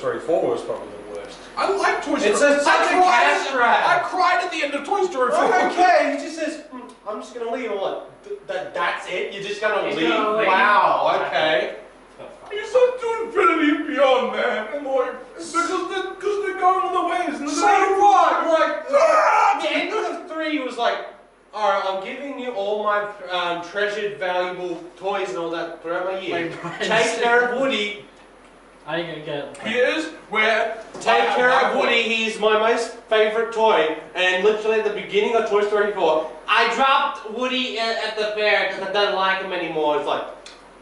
Story 4 was probably the worst. I like Toy Story. It's such a cash grab. I cried at the end of Toy Story 4. Okay, he just says, I'm just gonna leave. I'm like, that's it? You're just gonna leave? Wow, okay. He's not doing Infinity and Beyond, man. I'm like, because they're going all the ways. And So what? Like, the ending of 3 was like, alright, I'm giving you all my treasured, valuable toys and all that throughout my year. Take care of Woody. I ain't gonna get it. Here's where... Take care of Woody. He's my most favourite toy. And literally at the beginning of Toy Story 4, I dropped Woody at the fair because I don't like him anymore. It's like,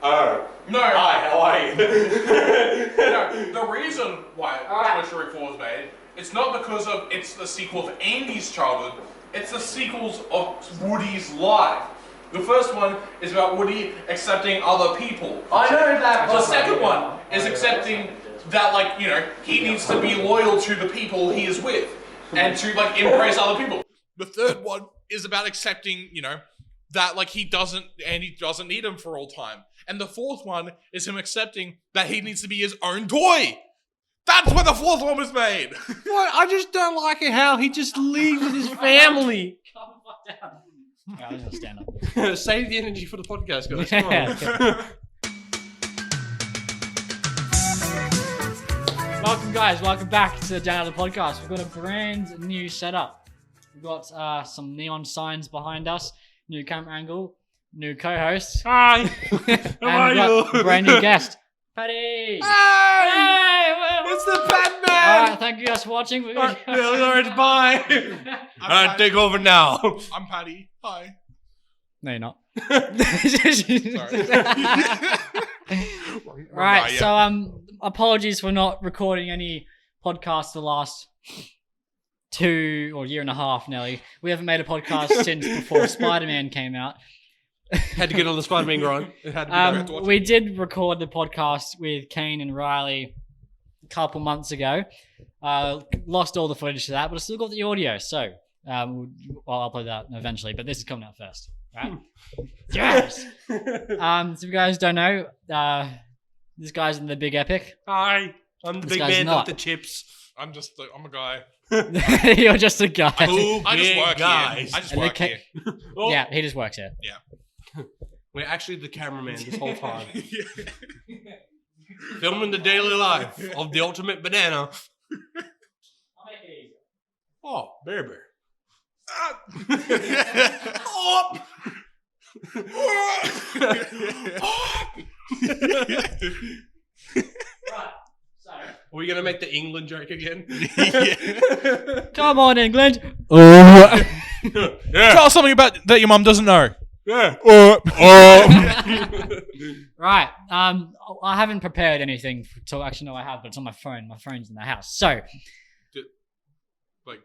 oh. No. Hi, how are you? No, the reason why Toy Story 4 was made, it's not because of it's the sequel of Andy's childhood, it's the sequels of Woody's life. The first one is about Woody accepting other people. I know that. The second one is accepting that, like, you know, he needs to be loyal to the people he is with and to, like, embrace other people. The third one is about accepting, you know, that, like, Andy doesn't need him for all time. And the fourth one is him accepting that he needs to be his own toy. That's where the fourth one was made. What? I just don't like it how he just leaves with his family. Calm the fuck down. Yeah, I was gonna stand up. Save the energy for the podcast, guys. Yeah, Come on. Welcome back to the Downunder podcast. We've got a brand new setup. We've got some neon signs behind us, new camera angle, new co-host. Hi. And How we've are got you? a brand new guest, Paddy. Hey! It's the Batman! Alright, thank you guys for watching. We're gonna Alright, bye. Alright, take over now. I'm Paddy. Hi. No, you're not. Sorry. Right, yeah. so apologies for not recording any podcasts the last 2 or year and a half nearly. We haven't made a podcast since before Spider-Man came out. Had to get on the Spider-Man grind. It had to be done. We did record the podcast with Kane and Riley a couple months ago. Lost all the footage to that, but I still got the audio, so I'll upload that eventually, but this is coming out first. Right? Yes! So if you guys don't know, this guy's in the Big Epic. Hi. I'm the This big guy's man not. with the chips. I'm a guy. You're just a guy. I just big work guys. here. I just And work the here. Oh, Yeah, he just works here. we're actually the cameraman this whole time. Filming the daily life of the ultimate banana. I'll make it easy. Oh, Bear Bear. Right, so. Are we going to make the England joke again? Come on, England. Yeah. Tell us something about that your mum doesn't know. Yeah. Right. I haven't prepared anything actually, no, I have, but it's on my phone. My phone's in the house. So. Like,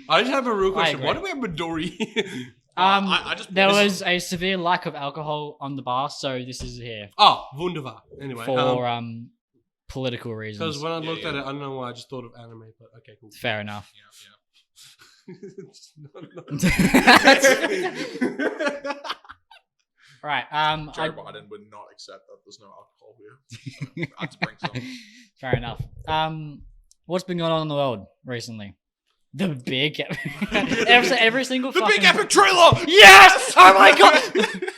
I just have a real question. agree. Why do we have Midori? I just there was a severe lack of alcohol on the bar, so this is here Oh, wunderbar. Anyway. for political Because reasons. when I looked at it, I don't know why, I just thought of anime, but okay, cool. Fair enough. Right. Joe Biden would not accept that there's no alcohol here. I had to bring some. Fair enough. What's been going on in the world recently? The big every single The fucking Big Epic trailer! Yes! Oh my god!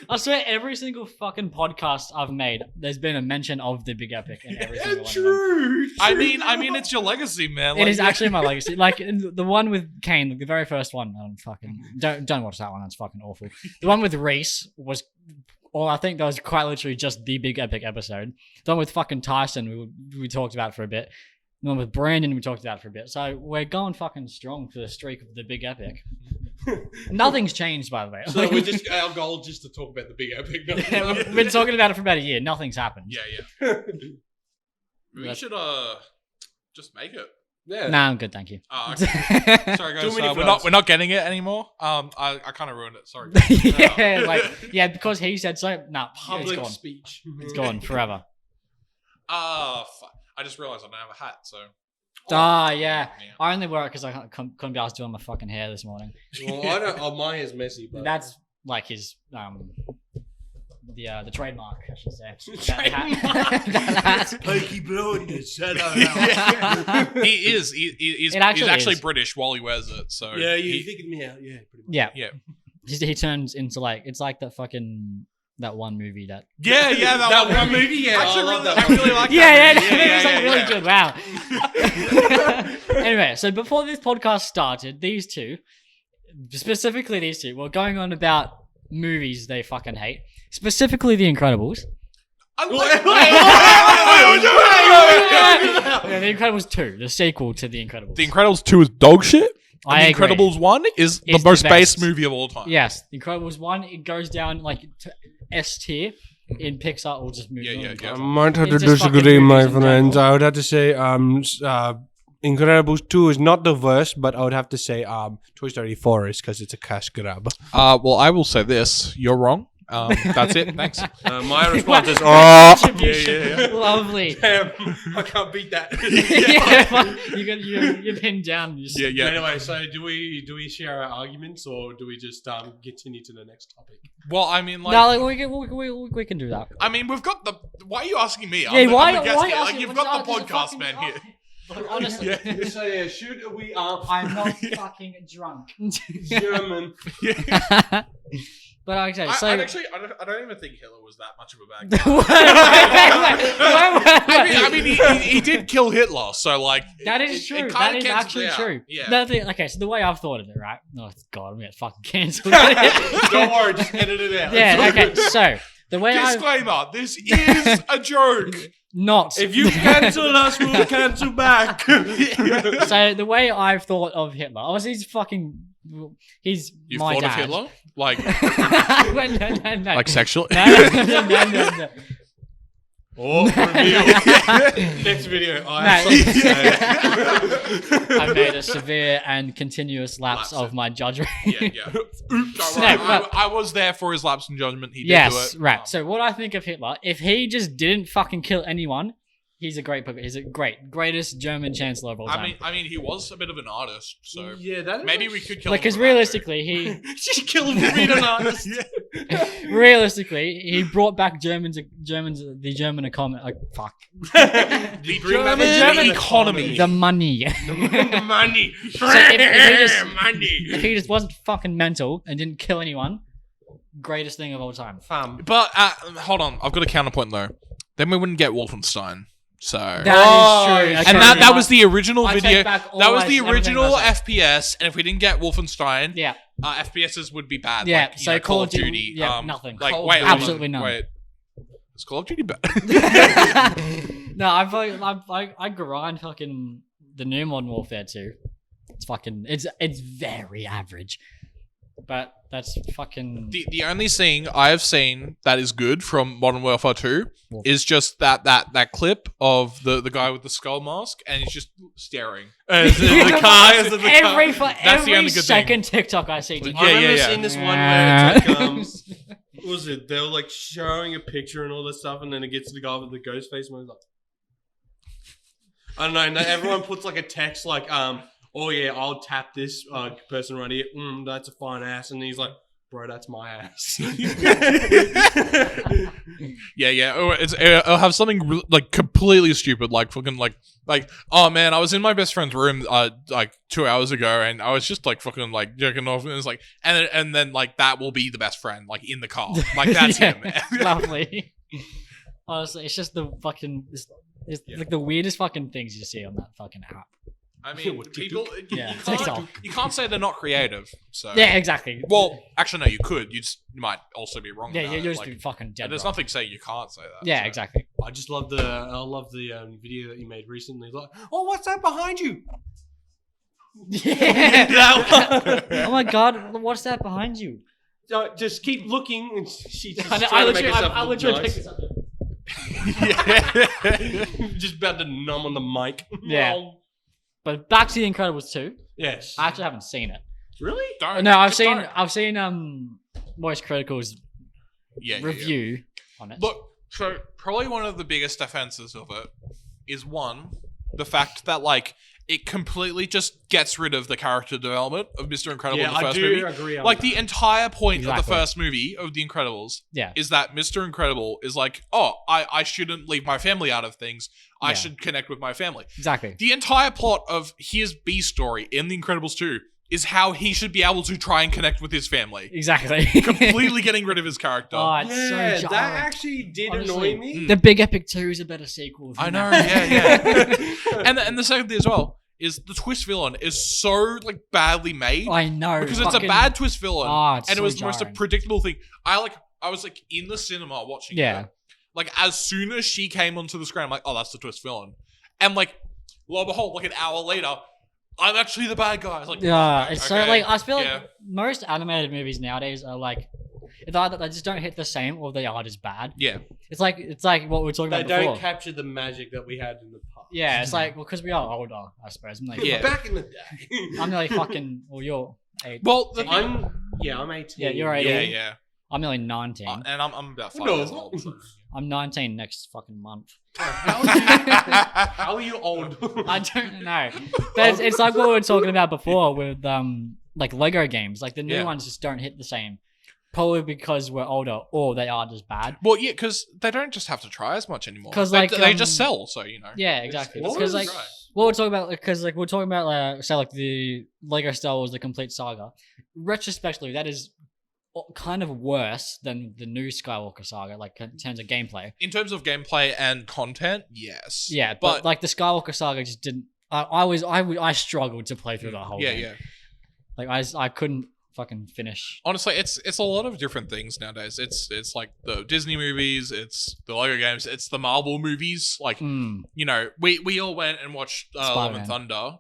I swear every single fucking podcast I've made, there's been a mention of the Big Epic in every single one of them. I mean, it's your legacy, man. It is actually my legacy. Like the one with Kane, like the very first one. Don't watch that one. That's fucking awful. The one with Reese was, or I think that was quite literally just the Big Epic episode. The one with fucking Tyson, we talked about for a bit. The one with Brandon, we talked about for a bit. So we're going fucking strong for the streak of the Big Epic. Nothing's changed, by the way. So we're just, our goal is just to talk about the Big Epic. Yeah, we've been talking about it for about a year. Nothing's happened. Yeah. We should just make it. Yeah. Nah, I'm good, thank you. Okay. Sorry guys, Too many we're not getting it anymore. I kind of ruined it. Sorry. Yeah, because he said so. Nah, Public it's gone. speech. It's gone forever. Fuck. I just realized I don't have a hat, so. Yeah. I only wear it because I couldn't be asked doing my fucking hair this morning. Well, I don't. Oh, mine is messy, but That's like his the trademark, I should say. I keep blowing this. Shut up. He's It actually actually is. British while he wears it. So Yeah, you're thinking me out. Yeah, pretty much. Yeah. yeah. He turns into like it's like that one movie that. Yeah, That one movie. Yeah, Actually, I love really, that. I really like Yeah, that. it was like really good. Wow. Anyway, so before this podcast started, these two, specifically these two, were going on about movies they fucking hate. Specifically, The Incredibles. Yeah, The Incredibles 2, the sequel to The Incredibles. The Incredibles 2 is dog shit. I The agree. Incredibles 1 is the It's most the base best. movie of all time. Yes, The Incredibles 1, it goes down like to S tier in Pixar or just movies. Yeah. I might have to It's just fucking disagree, my movies in friends. general. I would have to say, Incredibles 2 is not the worst, but I would have to say, Toy Story 4 is because it's a cash grab. Well, I will say this. You're wrong. That's it. Thanks. My response is, Contribution. Lovely. Damn, I can't beat that. You're pinned down. You just- Yeah. Anyway, so do we share our arguments or do we just continue to the next topic? Well, I mean, like, No, like, we can do that. I mean, we've got the. Why are you asking me? Yeah, I'm why? the guest Why here. ask Like, me? you've What's got the up? This is podcast fucking man here. Like, honestly, So yeah, should we I'm not fucking drunk. German? But okay, I so don't even think Hitler was that much of a bad guy. wait. I mean, he did kill Hitler, so like That is true. It That kinda is cancels actually it out. true. Yeah. Okay, so the way I've thought of it, right? Oh God, I'm gonna fucking cancel. Don't worry, just edit it out. Yeah. Okay. So the way I Disclaimer: this is a joke. not. If you cancel us, we'll cancel back. So the way I've thought of Hitler, obviously he's You've my thought dad. of Hitler, like no. like sexually? No. Oh, reveal. Next video. I made a severe and continuous lapse of my judgment. Yeah. Don't worry, I was there for his lapse in judgment. He did do Yes, it. right. So what I think of Hitler, if he just didn't fucking kill anyone, he's a greatest German chancellor of all time. I mean, he was a bit of an artist, so Yeah, that is maybe we could kill Like, him. because for that, realistically, he Just kill him for being an artist. realistically he brought back the German economy. Like, fuck The German economy. the money. The money. So if money. he just wasn't fucking mental and didn't kill anyone, greatest thing of all time. Fam. But hold on, I've got a counterpoint though. Then we wouldn't get Wolfenstein. So That is true. and Okay, that was the original I take video. back all That was I- the everything original I said. FPS, and if we didn't get Wolfenstein, Yeah. FPSs would be bad. Yeah, like, you so know, Call of Duty- yeah, nothing. Like, Call of wait, Duty. hold on, Absolutely none. Wait, is Call of Duty bad? No, I grind fucking the new Modern Warfare 2. It's fucking it's very average, but that's fucking the only thing I have seen that is good from Modern Warfare 2 is just that clip of the guy with the skull mask, and he's just staring. The car. Is the every car. the every only good second TikTok I see. Yeah, I remember yeah. seeing this one where it's like, what was it? They were like showing a picture and all this stuff, and then it gets to the guy with the ghost face, and he's like, I don't know. And then everyone puts like a text like, oh yeah, I'll tap this person right here. That's a fine ass, and he's like, bro, that's my ass. Yeah. Oh, it'll have something like completely stupid, like fucking like, oh man, I was in my best friend's room like 2 hours ago, and I was just like fucking like jerking off, and it's like, and then like that will be the best friend like in the car, like that's Yeah, him. Lovely. Honestly, it's just the fucking. It's like the weirdest fucking things you see on that fucking app. I mean, people, Yeah, you can't say they're not creative. So Yeah, exactly. Well, actually, no, you could. You might also be wrong. Yeah, about you're it. just Like, fucking dead. there's wrong. nothing saying you can't say that. Yeah, so. exactly. I just love the video that you made recently. Like, oh, what's that behind you? Yeah. That one. Oh my god, what's that behind you? Just keep looking. And she's just I trying to make herself I look literally nice. picked this up. Just about to numb on the mic. Yeah. But back to The Incredibles 2. Yes. I actually haven't seen it. Really? Don't. No, Just don't. I've seen Moist Critical's Yeah. review on it. Look, so probably one of the biggest offenses of it is one, the fact that like it completely just gets rid of the character development of Mr. Incredible in the I first do movie. agree on Like, that. the entire point of the Exactly. first movie of The Incredibles Yeah. is that Mr. Incredible is like, oh, I shouldn't leave my family out of things. I Yeah. should connect with my family. Exactly. The entire plot of his B story in The Incredibles 2 is how he should be able to try and connect with his family. Exactly. Completely getting rid of his character. Oh, it's Yeah, so that actually did honestly, annoy me. The Big Epic 2 is a better sequel. I than know, that. yeah. And the second thing as well is the twist villain is so like badly made I know. because it's a fucking- bad twist villain, Oh, it's and it so was the most jarring. predictable thing. I was like in the cinema watching Yeah. it. Like as soon as she came onto the screen, I'm like, oh, that's the twist villain. And like, lo and behold, like an hour later, I'm actually the bad guy. It's like, Yeah, it's so okay, like I feel like yeah. most animated movies nowadays are like it's either they just don't hit the same or they are just bad. Yeah. It's like what we were talking They about before. don't capture the magic that we had in the past. Yeah, it's like because we are older, I suppose. I'm like, Yeah. Back in the day. I'm nearly fucking. Well, you're 8. Well, I'm 18. Yeah, you're 18. yeah, yeah. I'm nearly 19. And I'm about 5 No. years old. So. I'm 19 next fucking month. How are you old? I don't know, but it's like what we were talking about before with like Lego games. Like the new Yeah. ones just don't hit the same. Probably because we're older, or they are just bad. Well, yeah, because they don't just have to try as much anymore. 'Cause, they, like, they just sell, so you know. Yeah, exactly. What Because was- like what we're talking about, because like we're talking about say like the Lego Star Wars: The Complete Saga. Retrospectively, that is kind of worse than the new Skywalker Saga, like in terms of gameplay. In terms of gameplay and content, yes. Yeah, but like the Skywalker Saga just didn't. I struggled to play through the whole yeah, game. yeah. Like I couldn't fucking finish. Honestly, it's a lot of different things nowadays. It's like the Disney movies, it's the Lego games, it's the Marvel movies. Like Mm. you know, we all went and watched Love and Spider-Man. Thunder,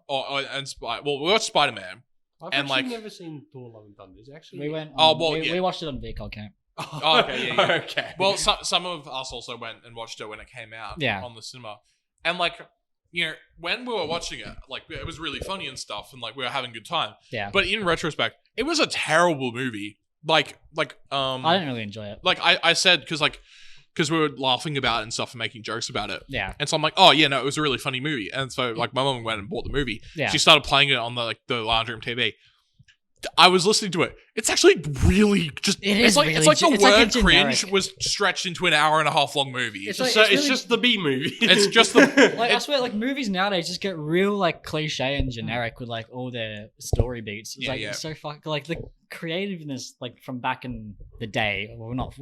we watched Spider-Man. I've And, actually like- never seen Thor: Love and Thunder. It's actually. We went. Oh, well, we yeah. watched it on VCOL camp. Oh, okay, yeah, yeah. okay. Well, some of us also went and watched it when it came out Yeah. on the cinema. And like, you know, when we were watching it, like it was really funny and stuff, and like we were having a good time. Yeah, But in retrospect, it was a terrible movie. I didn't really enjoy it. like I said because we were laughing about it and stuff and making jokes about it. Yeah, And so I'm like, oh yeah, no, it was a really funny movie. And so like my mom went and bought the movie. yeah. She started playing it on the lounge room TV. I was listening to it. It's actually really just. It it's is like really it's like the it's like a word generic- cringe was stretched into an hour and a half long movie. It's So like- it's, really- just the B movie. It's just the- Like I swear, like movies nowadays just get real like cliche and generic with like all their story beats. It's Yeah, like yeah. it's so like the creativeness like from back in the day. Well, we're not.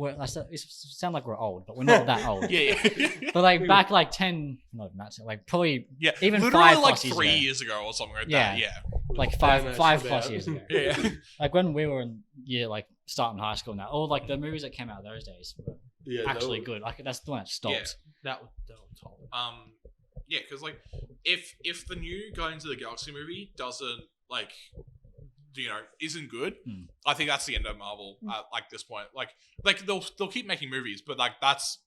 It sound like we're old, but we're not that old. yeah, yeah. But like back like 10, not that, like probably Yeah, Even literally 5 like plus years 3 ago. years ago or something like Yeah. that. Yeah, like Damn, five that's plus about- years ago. yeah. Like when we were in like starting high school now, all like the movies that came out those days were Yeah, actually good. Like that's the one that stopped. That was top. Yeah, because like if the new Guardians of the Galaxy movie doesn't like, you know, isn't good, Hmm. I think that's the end of Marvel at like this point. Like they'll keep making movies, but like that's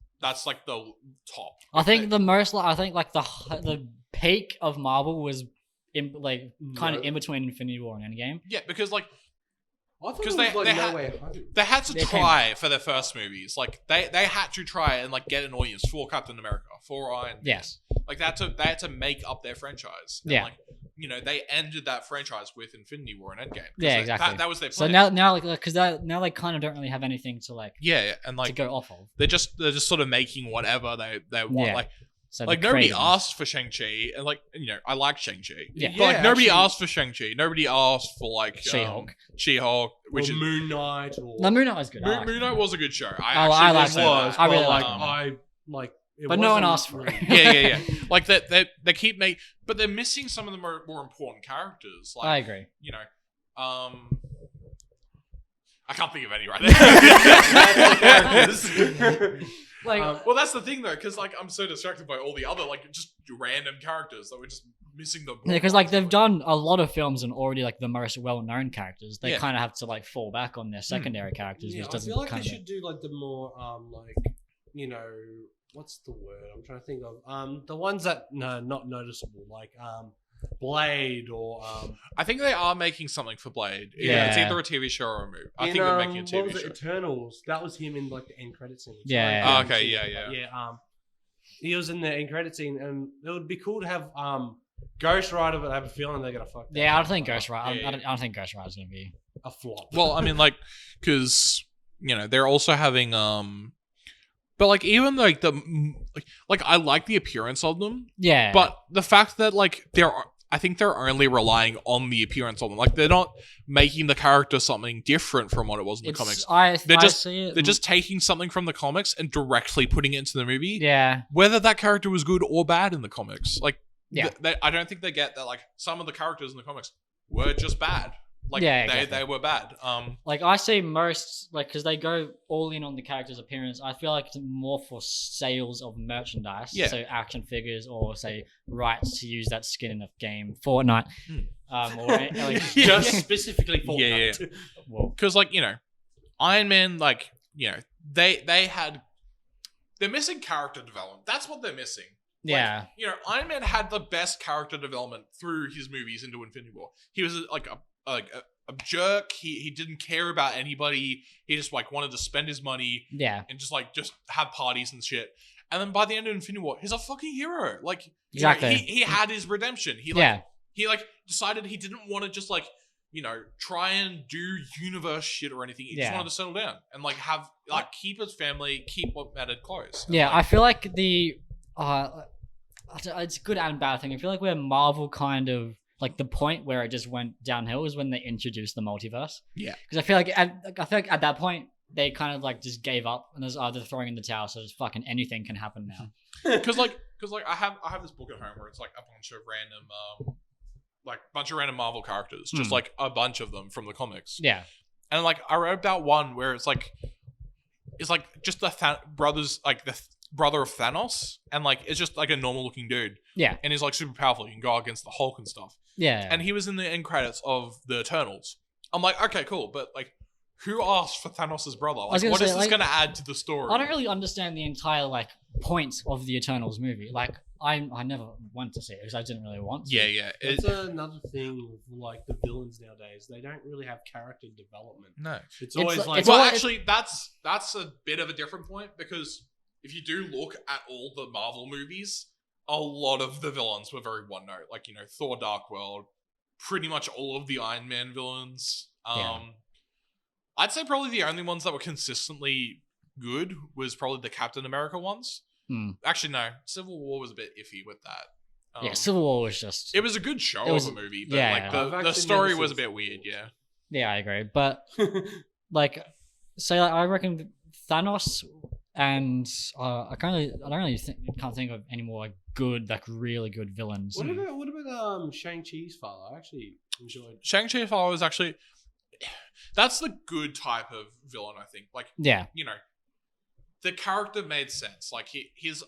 like the top. I think the most like I think like the peak of Marvel was in like kind of No. in between Infinity War and Endgame. Yeah, because like I thought 'Cause it was they like had- No Way Home. they had to They came- try for their first movies. Like they had to try and like get an audience for Captain America, for Iron Man. Yes. Like they had to make up their franchise. And, Yeah. like, you know, they ended that franchise with Infinity War and Endgame. 'Cause Yeah, exactly. That was their So plan. now like because now they kind of don't really have anything to like yeah, and to like go off of. they're just sort of making whatever they want. Yeah. Like So like the nobody creativeness. asked for Shang-Chi, and like, you know, I like Shang-Chi. Yeah. But like Yeah, nobody actually- asked for Shang-Chi. Nobody asked for like She-Hulk. She-Hulk, which or is Moon Knight or No, Moon Knight was good. I liked Moon it. Knight was a good show. I I like actually that. will say was. I really but, like like that. I like. It But no one wasn't asked for it. really- yeah. Like they keep making, but they're missing some of the more important characters. Like I agree. you know, I can't think of any right now. Like Well, that's the thing though, because like I'm so distracted by all the other like just random characters that we're just missing the. yeah, because like they've done a lot of films and already like the most well-known characters. They Yeah. kind of have to like fall back on their secondary characters, Yeah, which I doesn't feel like kind they of. should do like the more like you know what's the word I'm trying to think of the ones that not noticeable like Blade or I think they are making something for Blade. Yeah. It's either a TV show or a movie. I in, think they're making a what TV was show. it, Eternals. That was him in like the end credit scene. Yeah. Sorry, Oh, okay, scene, yeah. but yeah. He was in the end credit scene, and it would be cool to have Ghost Rider, but I have a feeling they're gonna fuck. That Yeah, I don't up. think Ghost Rider. Yeah, I don't think Ghost Rider's gonna be. a flop. Well, I mean, like, because they're also having but like even like like I like the appearance of them, Yeah, but the fact that like I think they're only relying on the appearance of them. Like they're not making the character something different from what it was in the comics. They're just see it. they're just taking something from the comics and directly putting it into the movie. Yeah, Whether that character was good or bad in the comics, like Yeah. I don't think they get that. Like some of the characters in the comics were just bad. Like Yeah, exactly. they were bad. like I see most because they go all in on the character's appearance. I feel like it's more for sales of merchandise, Yeah. so action figures or say rights to use that skin in a game, Fortnite, or like Just specifically for Yeah. well, Because like Iron Man, like they're missing character development. That's what they're missing. yeah, Iron Man had the best character development through his movies into Infinity War. He was like a jerk. He didn't care about anybody. He just like wanted to spend his money yeah, and just have parties and shit. And then by the end of Infinity War, he's a fucking hero. Like Exactly. he had his redemption. He decided he didn't want to just try and do universe shit or anything. He just Yeah. wanted to settle down and keep his family, keep what mattered close. And, yeah. I feel like it's a good and bad thing. I feel like where Marvel kind of like the point where it just went downhill is when they introduced the multiverse. Yeah. Because I feel like at that point they kind of like just gave up and there's either throwing in the towel, so just fucking anything can happen now. Because I have this book at home where it's like a bunch of random Marvel characters, just like a bunch of them from the comics. Yeah. And like I wrote about one where it's just the brothers, like the brother of Thanos, and like it's just like a normal looking dude. Yeah. And he's like super powerful. You can go against the Hulk and stuff. Yeah. And he was in the end credits of the Eternals. I'm like, okay, cool, but like, who asked for Thanos' brother? Like, what is this going to add to the story? I don't really understand the entire like point of the Eternals movie. Like I never went to see it because I didn't really want to. Yeah. It's another thing with like the villains nowadays. They don't really have character development. No. It's always actually, that's a bit of a different point, because if you do look at all the Marvel movies, a lot of the villains were very one note. Like, Thor: Dark World, pretty much all of the Iron Man villains. I'd say probably the only ones that were consistently good was probably the Captain America ones. Actually, no. Civil War was a bit iffy with that. Civil War was just... It was a good show of a movie, but the story was a bit weird, yeah. Yeah, I agree. But, like, I reckon Thanos and... I can't think of any more good, like, really good villains. What about Shang-Chi's father? I actually enjoyed... Shang-Chi's father was actually... That's the good type of villain, I think. Like, yeah. The character made sense. Like, he's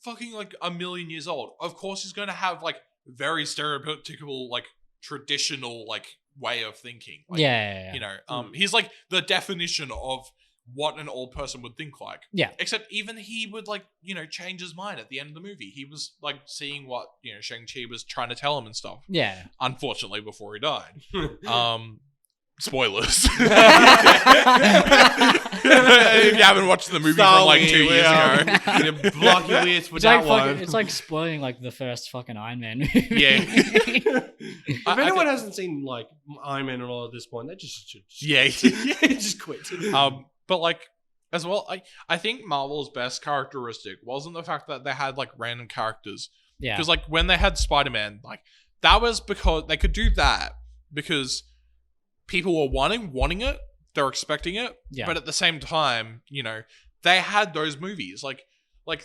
fucking, like, a million years old. Of course he's going to have, like, very stereotypical, like, traditional, like, way of thinking. Like, he's, like, the definition of what an old person would think like. Yeah. Except even he would, like, change his mind at the end of the movie. He was, like, seeing what, Shang-Chi was trying to tell him and stuff. Yeah. Unfortunately, before he died. Spoilers. If you haven't watched the movie from like 2 years ago, block your ears with that one. It's like spoiling like the first fucking Iron Man movie. Yeah. If anyone hasn't seen like Iron Man at all at this point, they just should just quit. But like as well, I think Marvel's best characteristic wasn't the fact that they had like random characters. Yeah. Because like when they had Spider-Man, like that was because they could do that because people were wanting it, they're expecting it, but at the same time, they had those movies. Like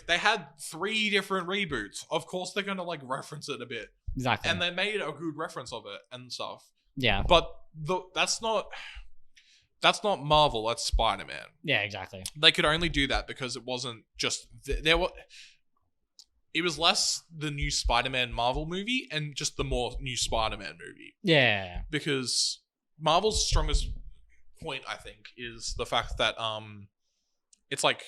they had 3 different reboots. Of course, they're gonna like reference it a bit, exactly, and they made a good reference of it and stuff. Yeah, but that's not Marvel. That's Spider-Man. Yeah, exactly. They could only do that because it wasn't just it was less the new Spider-Man Marvel movie and just the more new Spider-Man movie. Yeah, because Marvel's strongest point, I think, is the fact that it's like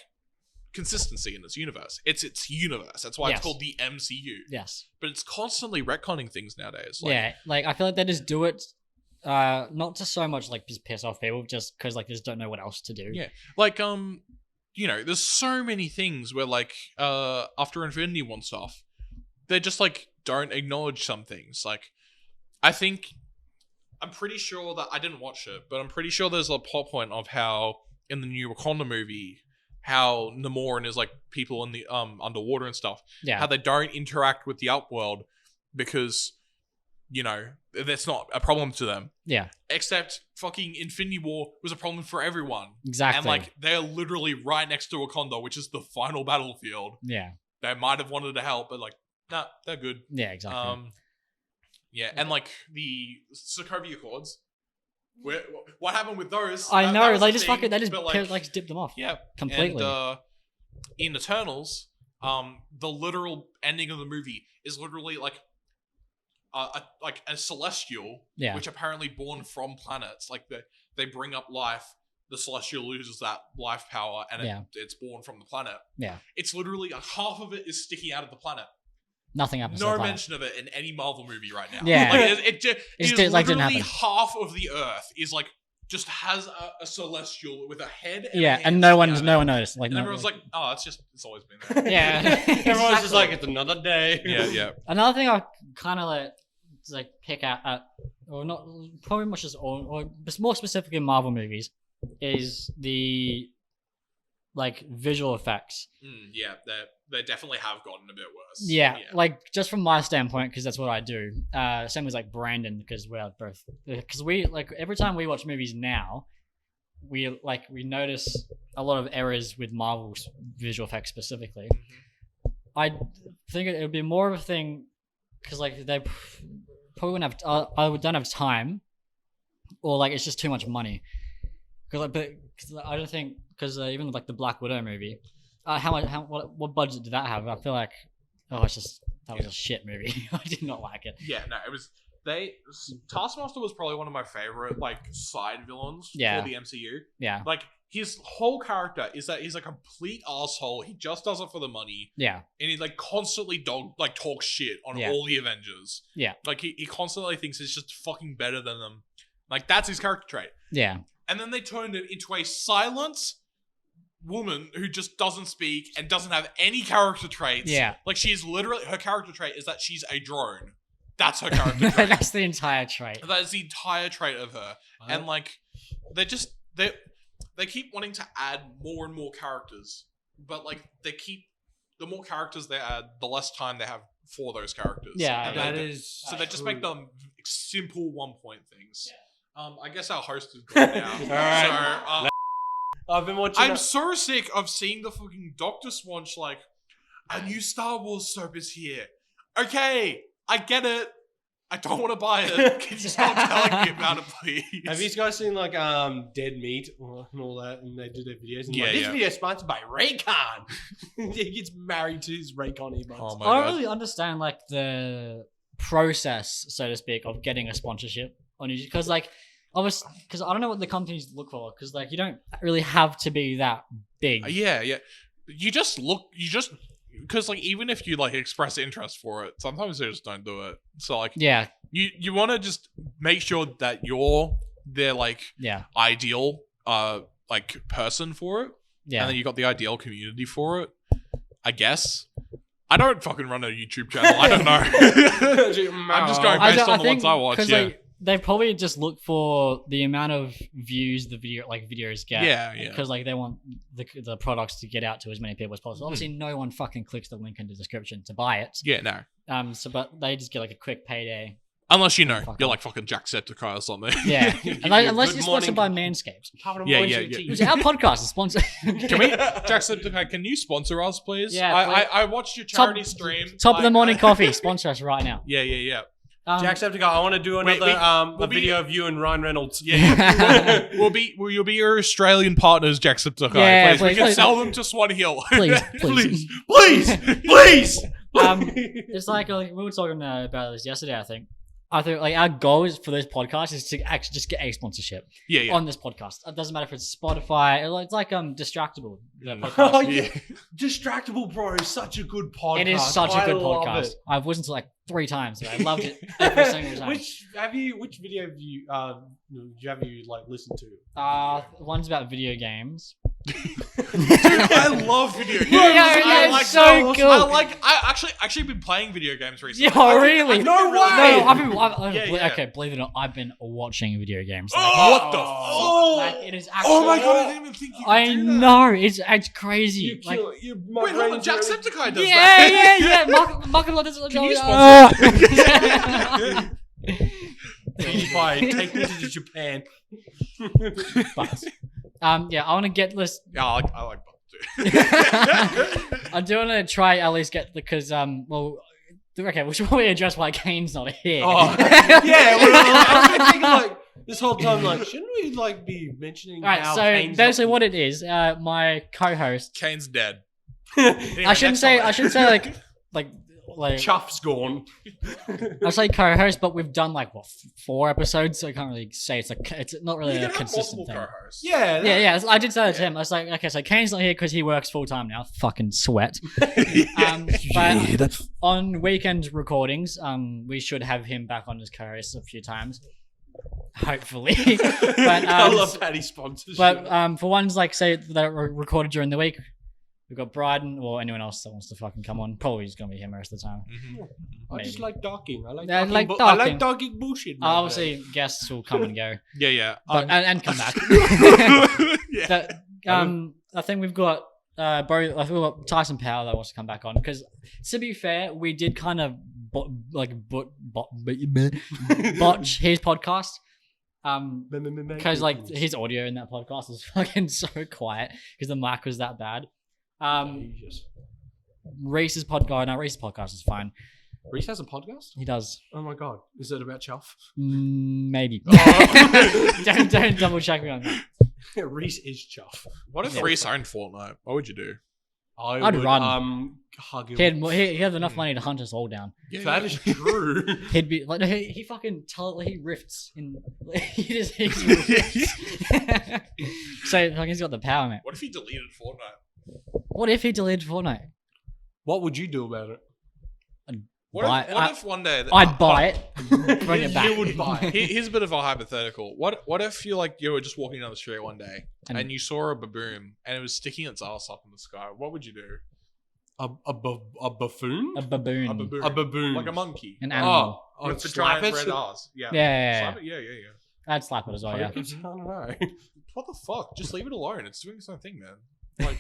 consistency in its universe. It's its universe. That's why it's called the MCU. Yes. But it's constantly retconning things nowadays. Like I feel like they just do it not to so much like just piss off people, just because like they just don't know what else to do. Yeah. Like there's so many things where like after Infinity War stuff, they just like don't acknowledge some things. Like, I'm pretty sure that I didn't watch it, but I'm pretty sure there's a plot point of how in the new Wakanda movie, how Namor and his like people in the underwater and stuff, how they don't interact with the outworld because, you know, that's not a problem to them. Yeah. Except fucking Infinity War was a problem for everyone. Exactly. And like they're literally right next to Wakanda, which is the final battlefield. Yeah. They might have wanted to help, but like, nah, they're good. Yeah, exactly. Yeah, and like the Sokovia Accords. What happened with those? I know, that they was just the fucking, thing, they just but, like dipped them off. Yeah, completely. And in Eternals, the literal ending of the movie is literally like a celestial, which apparently born from planets. Like they bring up life. The celestial loses that life power, and it's born from the planet. Yeah, it's literally half of it is sticking out of the planet. Nothing happens. No mention of it in any Marvel movie right now. Yeah, like, it is like, literally half of the Earth is like just has a celestial with a head. And and no one noticed. Like, and everyone's like, oh, it's always been there. Yeah, everyone's just like, it's another day. Yeah. Another thing I kind of like pick out at, or not probably much as or more specifically in Marvel movies, is the like visual effects. Yeah, they definitely have gotten a bit worse. Yeah, like just from my standpoint, because that's what I do. Same as like Brandon, because we're both, because we like every time we watch movies now, we notice a lot of errors with Marvel's visual effects specifically. I think it would be more of a thing because like they probably wouldn't have. I don't have time, or like it's just too much money. Because I don't think even like the Black Widow movie, what budget did that have? I feel like that was a shit movie. I did not like it. Yeah, no, it was Taskmaster was probably one of my favorite like side villains for the MCU. Yeah, like his whole character is that he's a complete asshole. He just does it for the money. Yeah, and he like constantly talks shit on all the Avengers. Yeah, like he constantly thinks he's just fucking better than them. Like that's his character trait. Yeah. And then they turned it into a silent woman who just doesn't speak and doesn't have any character traits. Yeah. Like she's literally, her character trait is that she's a drone. That's her character trait. That's the entire trait. That is the entire trait of her. What? And like, they keep wanting to add more and more characters. But like, the more characters they add, the less time they have for those characters. Yeah, so they just make them simple 1-point things. Yeah. I guess our host is gone now. All right. I've been watching. I'm so sick of seeing the fucking Dr. Swanch like, a new Star Wars soap is here. Okay, I get it. I don't want to buy it. Can you stop telling me about it, please? Have you guys seen like Dead Meat and all that, and they do their videos? And this video is sponsored by Raycon. He gets married to his Raycon earbuds. Oh my God. I don't really understand like the process, so to speak, of getting a sponsorship on YouTube, because like. Because I don't know what the companies look for, because like you don't really have to be that big. Yeah. You just because like even if you like express interest for it, sometimes they just don't do it. So like you want to just make sure that you're their like ideal like person for it. Yeah, and then you got the ideal community for it. I guess. I don't fucking run a YouTube channel. I don't know. I'm just going based on the ones I watch. Yeah. Like, they probably just look for the amount of views the videos get. Yeah. Because like they want the products to get out to as many people as possible. Obviously, no one fucking clicks the link in the description to buy it. Yeah, no. But they just get like a quick payday. Unless you're like fucking Jacksepticeye or something. Yeah. Unless you're sponsored by Manscaped. Yeah. Our podcast is sponsored. Can we, Jacksepticeye? Can you sponsor us, please? Yeah. I watched your charity stream. Top of the morning coffee. Sponsor us right now. Yeah. Jacksepticeye, I want to do another video of you and Ryan Reynolds. Yeah. You'll be your Australian partners, Jacksepticeye. Yeah, please. We can sell them to Swan Hill. Please. It's like we were talking about this yesterday, I think like our goal is for this podcast is to actually just get a sponsorship on this podcast. It doesn't matter if it's Spotify. It's like Distractable. Oh yeah, Distractable, bro, is such a good podcast. It is such a good podcast. I've listened to like 3 times. But I loved it every single time. Which video have you like listened to? One's about video games. I love video games. Yeah, I it's so good. I actually been playing video games recently. Yeah, really? No way. No, Yeah. believe it or not, I've been watching video games. What the fuck? Like, it is actually. Oh my god, I didn't even think you could I do that. know it's crazy. Like, Wait, hold on, Jacksepticeye does yeah, that. yeah. Mark Can you sponsor? PewDiePie, take me to Japan. But, yeah, I want to get this. Yeah, I like Bob too. I do want to try at least get because okay, we should probably address why Kane's not here. Oh, yeah. Well, I was thinking like this whole time, like, shouldn't we like be mentioning? All right, how so Kane's basically, not- what it is, my co-host. Kane's dead. I shouldn't say like Chuff's gone. I say co-host, but we've done like 4 episodes, so I can't really say it's not really You a can have consistent multiple thing. co-hosts. Yeah. Yeah. I did say that to him. I was like, okay, so Kane's not here because he works full time now. Fucking sweat. But on weekend recordings, we should have him back on as co-host a few times, hopefully. But I love Patty sponsorship. but for ones like say that are recorded during the week, we've got Bryden or anyone else that wants to fucking come on. Probably is gonna be him most of the time. I just maybe. like docking. I like Yeah, docking. like I docking. like docking bullshit. man. Obviously, guests will come and go, Yeah. but, and come back. Yeah. But, I think we've got I think we've got Tyson Power that wants to come back on because, to be fair, we did kind of botch his podcast. Because like his audio in that podcast was fucking so quiet because the mic was that bad. Reese's podcast is fine. Reese has a podcast? He does. Oh my god. Is it about Chuff? Maybe. Oh. don't double check me on that. Reese is Chuff. What if Reese owned Fortnite? What would you do? I'd run. Hug him. He had enough money to hunt us all down. Yeah, That is true. He'd be like he fucking he rifts in he's rifts. So like he's got the power, man. What if he deleted Fortnite? What if he deleted Fortnite? What would you do about it? What if one day I'd buy it, bring it back. You would buy it. Here's a bit of a hypothetical. What if you were just walking down the street one day and you saw a baboon and it was sticking its ass up in the sky? What would you do? A buffoon? A baboon. A baboon. A baboon. Like a monkey. An animal. I'd With the slap giant it. red ass. Yeah. Yeah. Slap it? Yeah. I'd slap it as well, yeah. I don't know. What the fuck? Just leave it alone. It's doing its own thing, man. Well,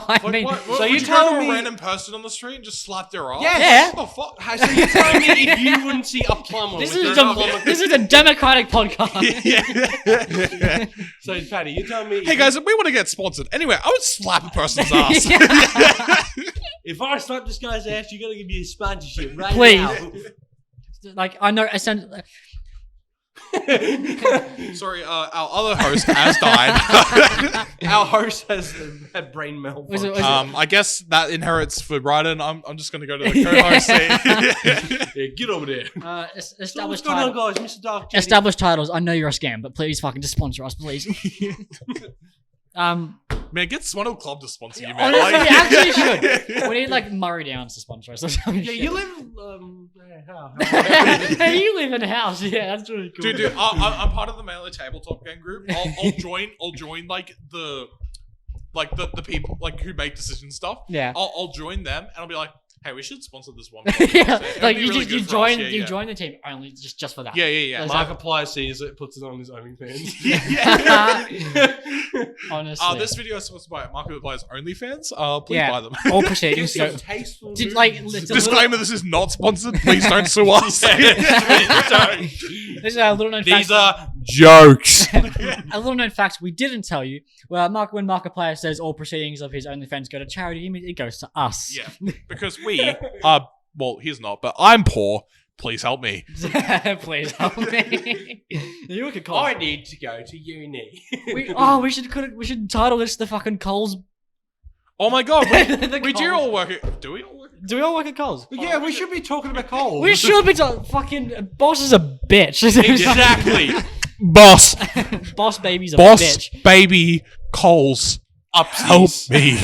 I mean, so would you're you telling go to me- a random person on the street and just slap their ass? Yes. What the fuck? So you're telling me if you wouldn't see a plumber this with is your a plumber- this is a democratic podcast. Yeah. So Patty, you're telling me Hey guys, if we want to get sponsored. Anyway, I would slap a person's ass. if I slap this guy's ass, you gotta give me a sponsorship right Please. now. Like I know, essentially. Sorry, our other host has died. Our host has had brain Was it- malfunction. I guess that inherits for Bryden. I'm just going to go to the co-host seat. Yeah, get over there. So what's Established going on, titles. guys? Mr. Dark. Established titles. I know you're a scam, but please fucking just sponsor us, please. Man, get Swaddle Club to sponsor you, man. Honestly, Like- we actually should. We need like Murray Downs to sponsor us or something. Yeah, you live. How? Hey, you live in a house. Yeah, that's really cool. Dude, I'm part of the Melee Tabletop Game group. I'll join like the people like who make decision stuff. Yeah. I'll join them and I'll be like, hey, we should sponsor this one. Yeah, It'd like be you really just you good for us. join Yeah, you yeah. join the team only just for that. Yeah. That's Markiplier sees it, puts it on his OnlyFans. Honestly, This video is sponsored by Markiplier's OnlyFans. Please Yeah. buy them. all proceedings Get go. some tasteful. Did, like it's a little, Disclaimer: this is not sponsored. Please don't sue us. this is a little known fact. These are jokes. A little known fact we didn't tell you. Well, when Markiplier says all proceedings of his OnlyFans go to charity, it goes to us. Yeah, because we are. Well, he's not, but I'm poor. Please help me. Please help me. You could call. I need to go to uni. We should title this the fucking Coles. Oh my god, The we do Coles. all work at. Do we all work? Do we all work at Coles? Yeah, we should be talking about coal. We should be fucking boss is a bitch. Exactly. Boss, Boss baby's a boss, bitch. baby, Coles, help Upsies. me.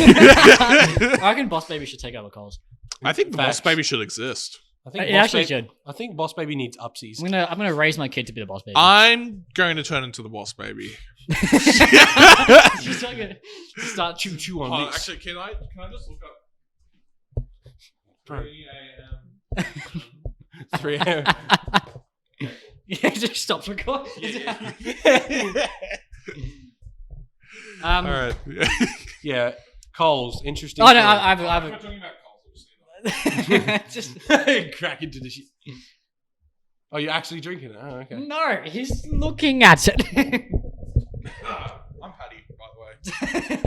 I reckon boss baby should take over Coles. I think the Facts. boss baby should exist. I think It Boss actually Baby- should. I think Boss Baby needs upsies. I'm gonna raise my kid to be the boss baby. I'm going to turn into the boss baby. She's not gonna start Choo on Oh, this. actually, can I just look up 3 a.m. 3 a.m. Yeah, it just stops recording. All right. Yeah, Coles, interesting. Oh no, story. I've We're talking about Coles, just crack into the shit. Oh, you're actually drinking it? Oh, okay. no. He's looking at it. I'm Paddy, by the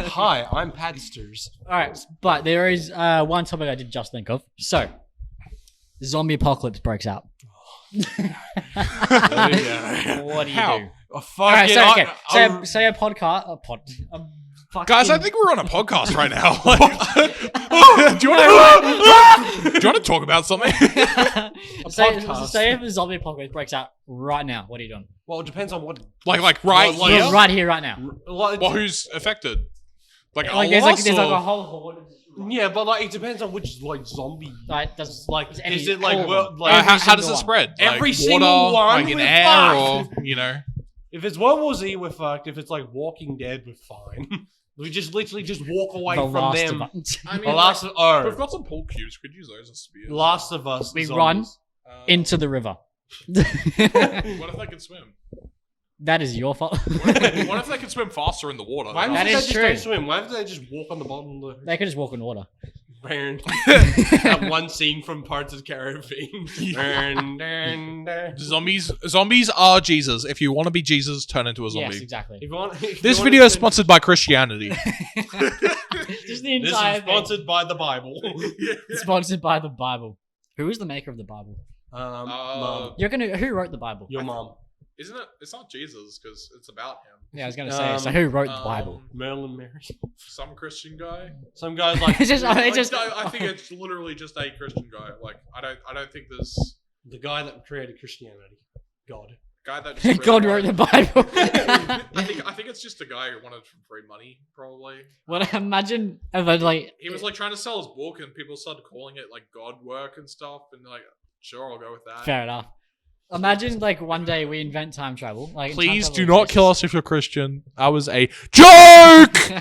way. Hi, I'm Padsters. All right, but there is one topic I did just think of. So, zombie apocalypse breaks out. What do you How? do? Oh, fuck All right, it. so okay, I- say a podcast. Guys, I think we're on a podcast right now. Do you want to talk about something? podcast. Say if a zombie apocalypse breaks out right now, what are you doing? Well, it depends on what. Like right Well, here? You're right here, right now. Well, Who's affected? Like all There's of like us, there's like or- a whole horde. yeah, but like it depends on which like zombie. Like does Like, is any- is it like all of well, them? like how, Every how does single it one. spread? Every like single water, one, like in we're air, fucked. or you know? If it's World War Z, we're fucked. If it's like Walking Dead, we're fine. We just literally just walk away The from Last them. of Us. I The Last of we've got some pool cubes. Could use those as spears. Last of Us. We zombies. Into the river. What if they can swim? That is your fault. What if they can swim faster in the water? Why That don't they is just true. don't swim? Why don't they just walk on the bottom of the They could just walk in water. Baron? That one scene from Parts of the Caribbean. Zombies are Jesus. If you want to be Jesus, turn into a zombie. Yes, exactly. This video is sponsored by Christianity. Just the This entire is sponsored by the Bible. thing. Sponsored by the Bible. Who is the maker of the Bible? Mom. Who wrote the Bible? Your mom. Isn't it? It's not Jesus because it's about him. Yeah, I was gonna say. So who wrote the Bible? Marilyn Mary. Some Christian guy. Some guys like It's just- I, it's just- I think it's literally just a Christian guy. Like I don't think there's the guy that created Christianity. God. guy that just God wrote the Bible. I think it's just a guy who wanted free money, probably. Well, imagine if like He was like trying to sell his book, and people started calling it like God work and stuff, and like, sure, I'll go with that. fair enough. Imagine like one day we invent time travel. Like Please time do travel not kill us if you're Christian. That was a joke.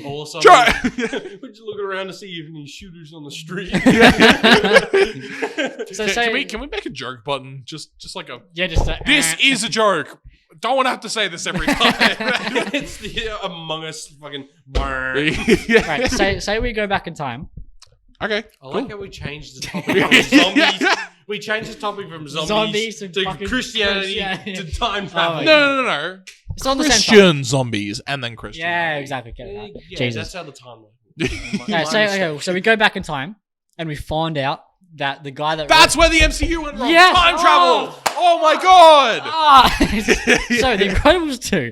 All of a Joke. sudden, we're just looking around to see if any shooters on the street. So Can say we make a joke button? Just like a. yeah, just This is a joke. Don't want to have to say this every time. It's the Among Us fucking. Yeah. right. Say we go back in time. Okay. I like how we changed the topic from zombies. We changed the topic from zombies to to fucking Christianity Christianity. to time Oh travel. my No. It's on the same time. Christian zombies and then Christian. Yeah, exactly. Get it Yeah, out. yeah, Jesus. that's how the timeline. No, so we go back in time and we find out that the guy that That's where the MCU went wrong. Yes! Time Oh! travel. Oh my god. so the Incredibles 2.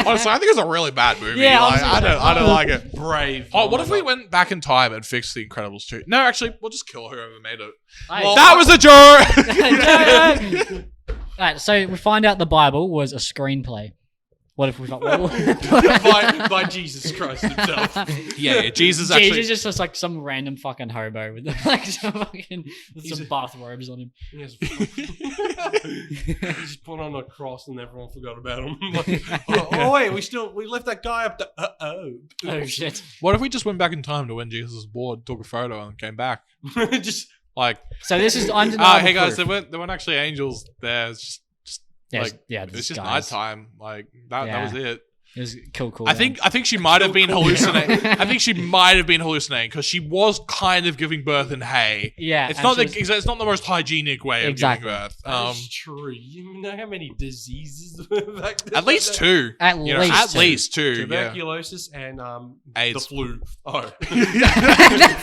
Honestly, I think it's a really bad movie. Yeah, Like, honestly, I don't like it. Brave. Oh, what if we went back in time and fixed The Incredibles 2? No, actually, we'll just kill whoever made it. Well, That was a joke! Alright, so we find out the Bible was a screenplay. What if we thought by Jesus Christ himself? yeah, Jesus actually... Jesus just like some random fucking hobo with like some fucking with some bathrobes on him. Yes. He just put on a cross and everyone forgot about him. Like, oh wait, we left that guy up to. Oh shit! What if we just went back in time to when Jesus was bored, took a photo, and came back? Just Like, So this is undeniable. hey guys, proof. there weren't actually angels there. It's just Yeah, like, yeah, it's just guys. nighttime. Like that Yeah. was it. It was cool. I think she might have been Cool. hallucinating. I think she might have been hallucinating because she was kind of giving birth in hay. Yeah, It's and not she the was- it's not the most hygienic way of Exactly. giving birth. that's true. You know how many diseases back then? At least two. At You know, least at two. least two. Yeah. Tuberculosis and AIDS. the flu. Oh,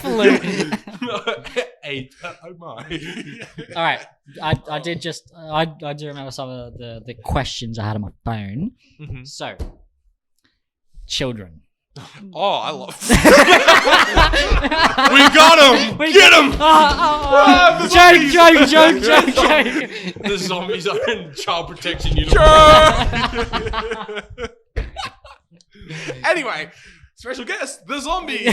Flu. AIDS. Oh my. All right, I did just I do remember some of the questions I had on my phone. Mhm. So, children. Oh, I love. We got him. Get him. Joke. The zombies are in child protection uniform. Anyway, Special guest, the zombie.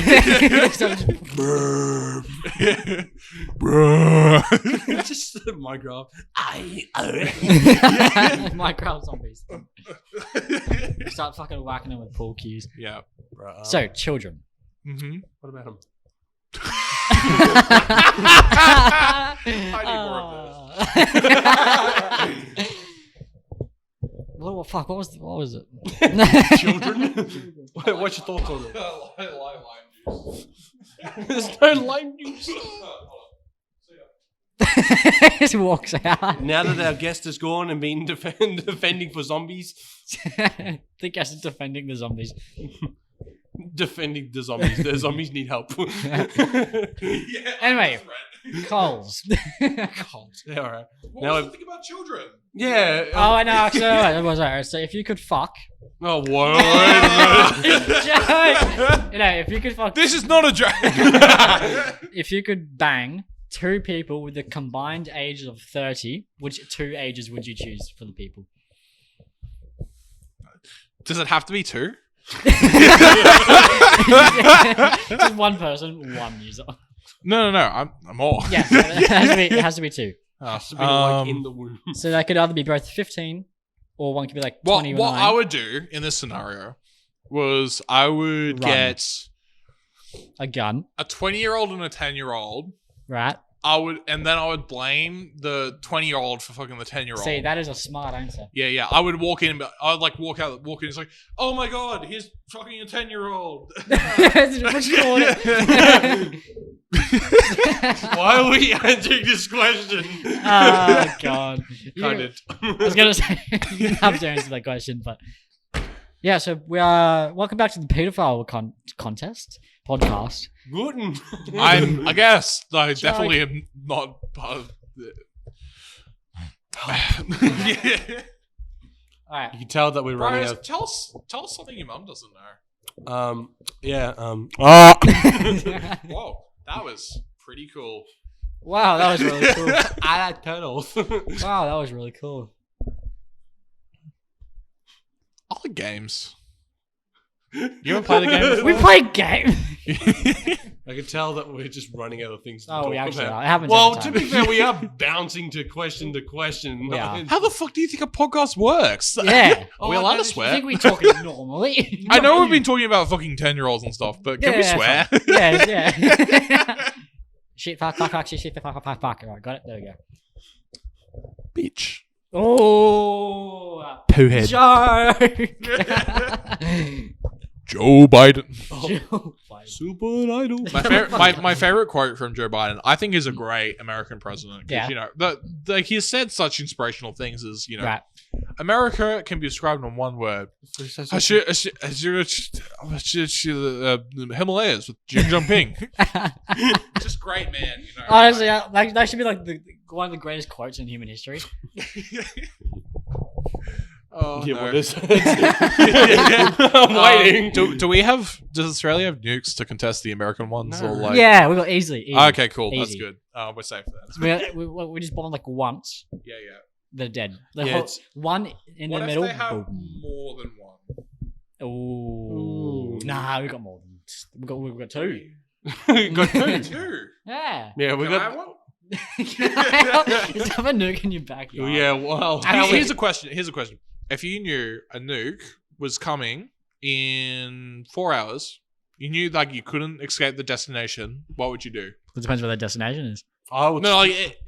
Just Minecraft. Minecraft zombies. Start fucking whacking them with pool cues. Yeah. So, children. Mm-hmm. What about him? I need more of this. What fuck? What was it? Children? What's your thoughts on it? I like lime juice. There's no lime juice. Just walks out. Now that our guest has gone and been defending for zombies. The guest is defending the zombies. Defending the zombies. The zombies need help. Anyway, Coles. Cold. Yeah, all right. What Now was I've- the thing about children? Yeah. Oh, I know. Actually, it was alright. So if you could fuck, Oh, whoa. joke. If you could fuck, This is not a joke. if you could bang 2 people with a combined age of 30, which 2 ages would you choose for the people? Does it have to be 2? Just one person, one user. No. I'm all. Yeah, it has to be 2. Has to be like in the womb. So that could either be both 15, or one could be like What 29. I would do in this scenario was I would Run. get A gun, a 20-year-old and a 10-year-old. right? I would blame the 20-year-old for fucking the 10-year-old. See, that is a smart answer. Yeah. I would walk in, I would like walk in. It's like, oh my god, he's fucking a 10-year-old. What you call it? Why are we answering this question? Oh god. Kind of. I was gonna say you have to answer that question, but yeah. So we are welcome back to the pedophile contest podcast. Guten. I guess I definitely am not part of the... Yeah. All right. You can tell that we're running Bros, out. tell us something your mum doesn't know. Whoa, that was pretty cool. Wow, that was really cool. I like turtles. Wow, that was really cool. I like games. You ever played a game before? We played game. I can tell that we're just running out of things to Oh, talk we actually about. are. It happens Well, every to time. be fair, we are bouncing to question. Yeah. How the fuck do you think a podcast works? Yeah. Oh, we allowed to I swear? think we talk it normally. I know we've been talking about fucking 10-year-olds and stuff, but can we swear? Yeah. Shit, fuck, shit, fuck. Alright, got it. There we go. Bitch. Oh, Poohead. joke. Joe Biden. Super Idol. My favorite quote from Joe Biden, I think, is a great American president. 'Cause, Yeah. you know, he has said such inspirational things as, you know, Right. America can be described in one word. The Himalayas with Xi Jinping. Just great, man. You know, Honestly, that should be like one of the greatest quotes in human history. Oh, Yeah, no. what is it? I'm waiting. Does Australia have nukes to contest the American ones? No. Or like, Yeah, we got easy. Okay, cool. That's Easy. good. We're safe there. We just bombed like once. Yeah. They're dead. Yeah, it's- One in What the if middle. they have boom. more than one? Ooh. Nah, we got more than. We've got 2. Got two. Two. Yeah. Yeah, we Can I got. have one? Just have a nuke in your backyard. Yeah, well, Here's a question. If you knew a nuke was coming in 4 hours, you knew like you couldn't escape the destination, what would you do? It depends where their destination is. I would. No,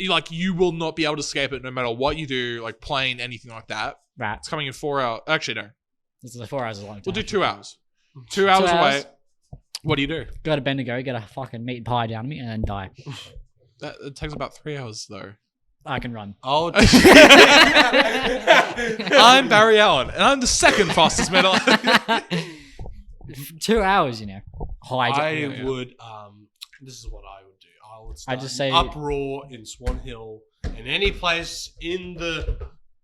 like you will not be able to escape it no matter what you do, like plane, anything like that. Right. It's coming in 4 hours. Actually, no. This is 4 hours is a long time. We'll do 2 hours. 2 hours away. hours. What do you do? Go to Bendigo, get a fucking meat pie down to me, and then die. It takes about 3 hours though. I can run. I'll. I'm Barry Allen, and I'm the second fastest man alive. 2 hours, you know. I Yeah. would. This is what I would do. I would start just say- an uproar in Swan Hill and any place in the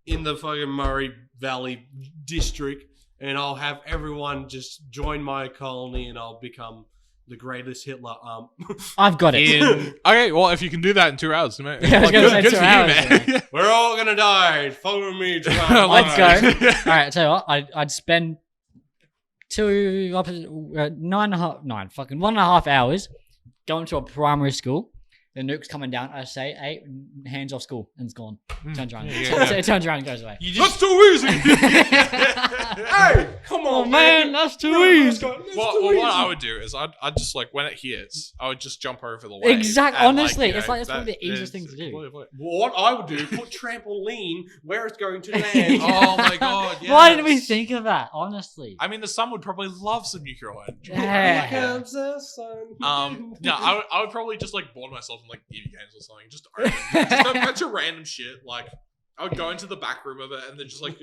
fucking Murray Valley district, and I'll have everyone just join my colony, and I'll become the greatest Hitler. I've got it. Okay, well, if you can do that in 2 hours, man. Yeah, I was gonna say good 2 for hours, you, man. We're all gonna die. Follow me. To Let's go. All right, I tell you what, I'd spend fucking 1.5 hours going to a primary school. The nuke's coming down. I say, hey, hands off school, and it's gone. Turns around. It turns around and goes away. That's too easy. Hey, come on, man. That's too easy. What I would do is I'd just like when it hits, I would just jump over the wave. Exactly. and, Honestly, you it's know, like that's probably the easiest thing to do. What I would do, put trampoline where it's going to land. Oh my god! Yes. Why didn't we think of that? Honestly. I mean, the sun would probably love some nuclear energy. Yeah. Here comes the sun. No, I would probably just like board myself in like EV games or something. Just open. Just a bunch of random shit. Like I would go into the back room of it and then just like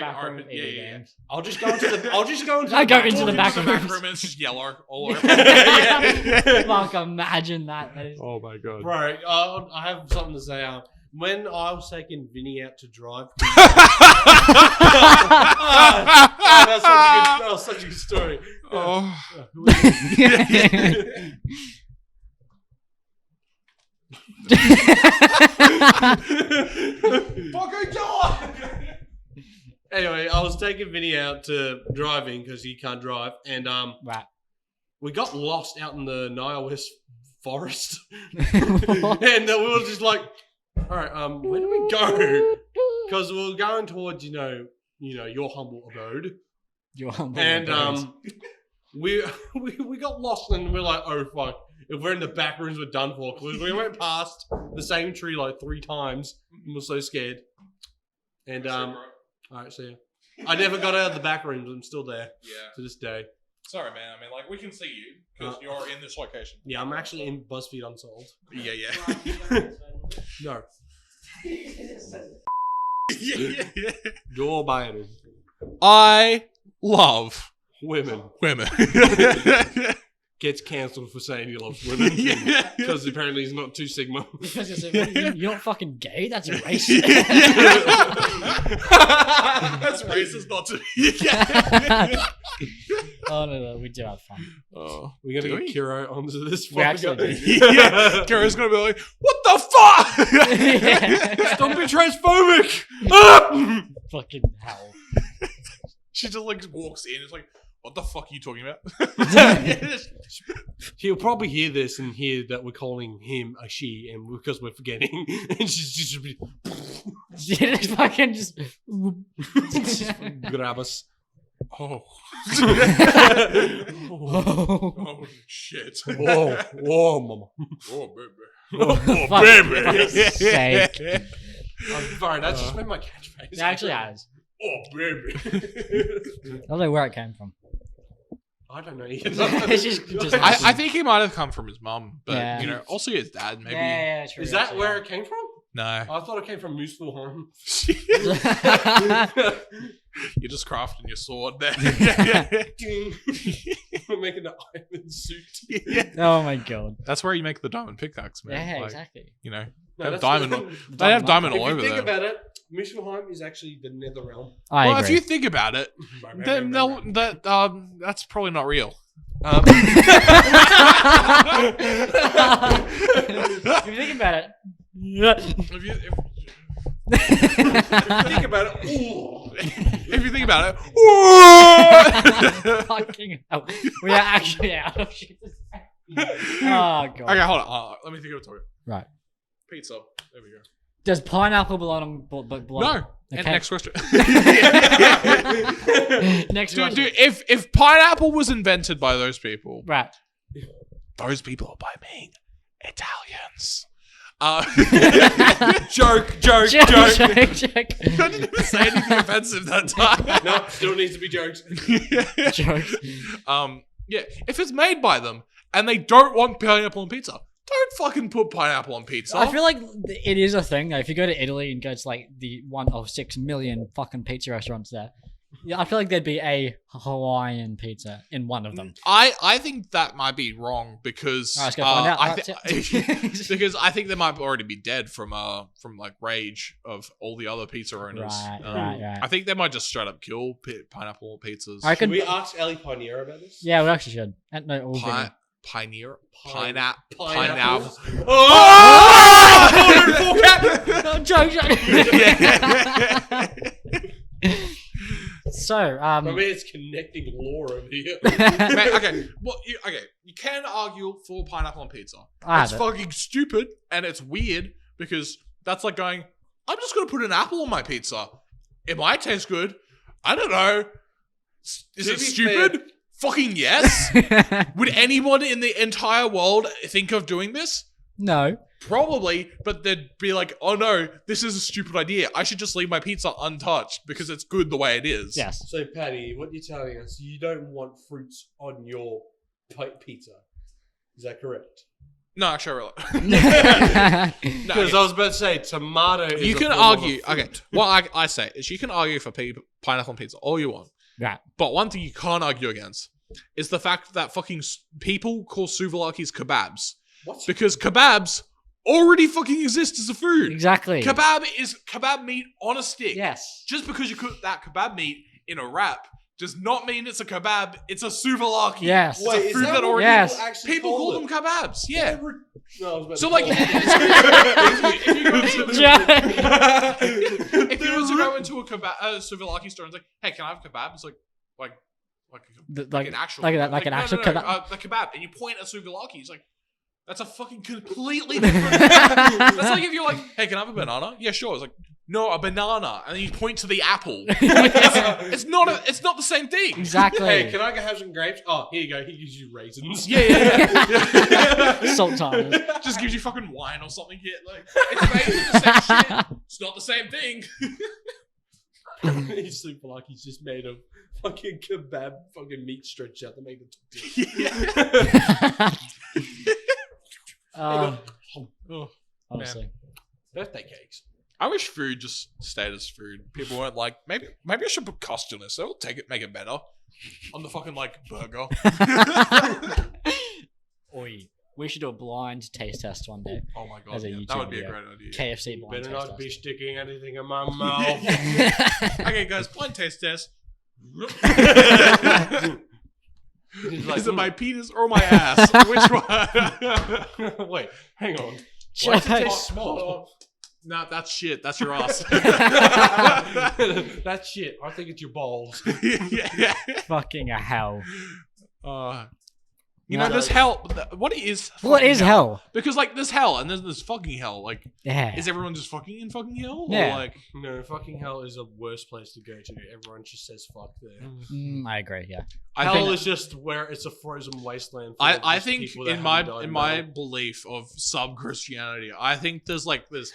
back room open. of Yeah. games. I'll just go into the. I'll just go into. I the go back into room. the back room rooms. and it's just yellow all over. Fuck, imagine that. That is- Oh my god. Bro, I have something to say. When I was taking Vinny out to drive, that was such a good story. Oh. Fucking God! Anyway, I was taking Vinny out to driving because he can't drive, and Right. we got lost out in the Nile West forest, and we were just like, all right, where do we go? Because we were going towards, you know, your humble abode, You're humble. and we got lost, and we're like, oh fuck, if we're in the back rooms, we're done for. Because we went past the same tree like 3 times, and we're so scared. And all right, see ya. I never got out of the back rooms. I'm still there Yeah. to this day. Sorry, man. I mean, like, we can see you because you're in this location. Yeah, I'm actually in BuzzFeed Unsolved. Yeah. No, yeah. Joe Biden. I love Women. women. Gets cancelled for saying he loves women. Yeah. Because apparently he's not 2 Sigma. Because you're not fucking gay? That's racist. That's racist not to Oh, no, we do have fun. Oh, We're going to do get we? Kiro onto this. We actually do. Yeah. Kara's gonna be like, what the fuck? Don't be transphobic! Fucking hell. She just like walks in. It's like, what the fuck are you talking about? He'll probably hear this and hear that we're calling him a she, and because we're forgetting, and she's just be Just fucking just. grab us. Oh. Oh. Oh shit. Mama. Oh baby. Fuck, for fuck's sake. I'm sorry, that's just been my catchphrase. It actually has. Oh baby. I don't know where it came from. I don't know either. It's just I think he might have come from his mum, but Yeah. you know, also his dad maybe. Yeah, true. Is that actually, where yeah. it came from? No. I thought it came from Mooseville Home. You're just crafting your sword there. We're making an iron suit. Oh my god. That's where you make the diamond pickaxe, man. Yeah, Like, exactly. You know, No, they have that's diamond. good. They have diamond If all you over think there. about it, Mooseville Home is actually the nether realm. I Well, agree. if you think about it, then that's probably not real. If you think about it. If you Think about it. Ooh. if you think about it, Fucking hell. We are actually out of shit. Oh god. okay, hold on. Let me think of a topic. Right. Pizza. There we go. Does pineapple belong on belong? No. And Okay. next question. Next dude, one. if pineapple was invented by those people, Right. those people by being Italians. Joke. Check. I didn't even say anything offensive that time. No, still needs to be jokes. Joke. Yeah, if it's made by them and they don't want pineapple on pizza, don't fucking put pineapple on pizza. I feel like it is a thing though. If you go to Italy and go to like the one of 6 million fucking pizza restaurants there, yeah, I feel like there'd be a Hawaiian pizza in one of them. I think that might be wrong because Alright, let's go find out. because I think they might already be dead from like rage of all the other pizza owners. Right. I think they might just straight up kill pineapple pizzas. I Can reckon. we ask Ellie Pioneer about this? Yeah, we actually should. And no, all vegan. Pineapple. Oh! No, joke. So, Maybe it's connecting lore over here. Mate, okay, well, you can argue for pineapple on pizza. It's fucking stupid and it's weird because that's like going, I'm just gonna put an apple on my pizza. It might taste good. I don't know. Is it stupid? Fucking yes. Would anyone in the entire world think of doing this? No. Probably, but they'd be like, oh no, this is a stupid idea. I should just leave my pizza untouched because it's good the way it is. Yes. So, Patty, what you're telling us, you don't want fruits on your pizza. Is that correct? No, actually, Because I was about to say, tomato is you can argue. Okay, what I say is you can argue for pineapple on pizza all you want. Right. But one thing you can't argue against is the fact that fucking people call souvlaki's kebabs. What? Because kebabs already fucking exist as a food. Exactly. Kebab is kebab meat on a stick. Yes. Just because you cook that kebab meat in a wrap does not mean it's a kebab. It's a souvlaki. Yes. It's a food that already. Yes. People call them kebabs. Yeah. No, So like, if you were to go into a souvlaki store and it's like, hey, can I have a kebab? It's like an actual kebab. Like an actual kebab. The kebab, and you point at souvlaki. It's like, that's a fucking completely different. That's like if you're like, hey, can I have a banana? Yeah, sure. It's like, no, a banana, and then you point to the apple. Like, it's not the same thing. Exactly. Hey, can I have some grapes? Oh, here you go. He gives you raisins. Yeah. Sultanas. Just gives you fucking wine or something. Yeah, like it's made with the same shit. It's not the same thing. He's super like he's just made of fucking kebab, fucking meat stretched out to make it. Honestly. Birthday cakes. I wish food just stayed as food. People weren't like, maybe I should put cost in this. It'll make it better on the fucking like burger. Oi. We should do a blind taste test one day. Oh my god, As a yeah, YouTube that would be a video. great idea. KFC blind Better taste not be test. sticking anything in my mouth. Okay, guys, blind taste test. He's like, Is it my penis or my ass? Which one? Wait, hang on. Why does it taste small? Nah, that's shit. That's your ass. That's shit. I think it's your balls. Yeah. Fucking hell. You know, there's hell. What is? What is hell? Because like there's hell and then there's fucking hell. Like, Yeah. is everyone just fucking in fucking hell? Yeah. Or like, No, fucking hell is a worse place to go to. Everyone just says fuck there. I agree, yeah. Hell is just where it's a frozen wasteland. I think people that in haven't died my now. belief of sub Christianity, I think there's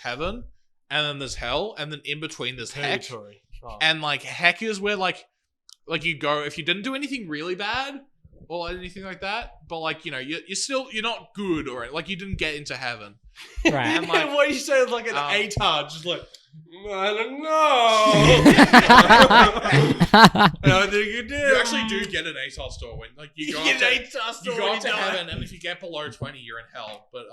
heaven and then there's hell and then in between there's heck. Purgatory. Oh. And like heck is where like you go if you didn't do anything really bad or anything like that, but like, you know, you're not good or like you didn't get into heaven. Right. And like, what you say is like an ATAR, just like I don't know. I think you do. you actually do get an ATAR store when like you go up to heaven, and if you get below 20, you're in hell. But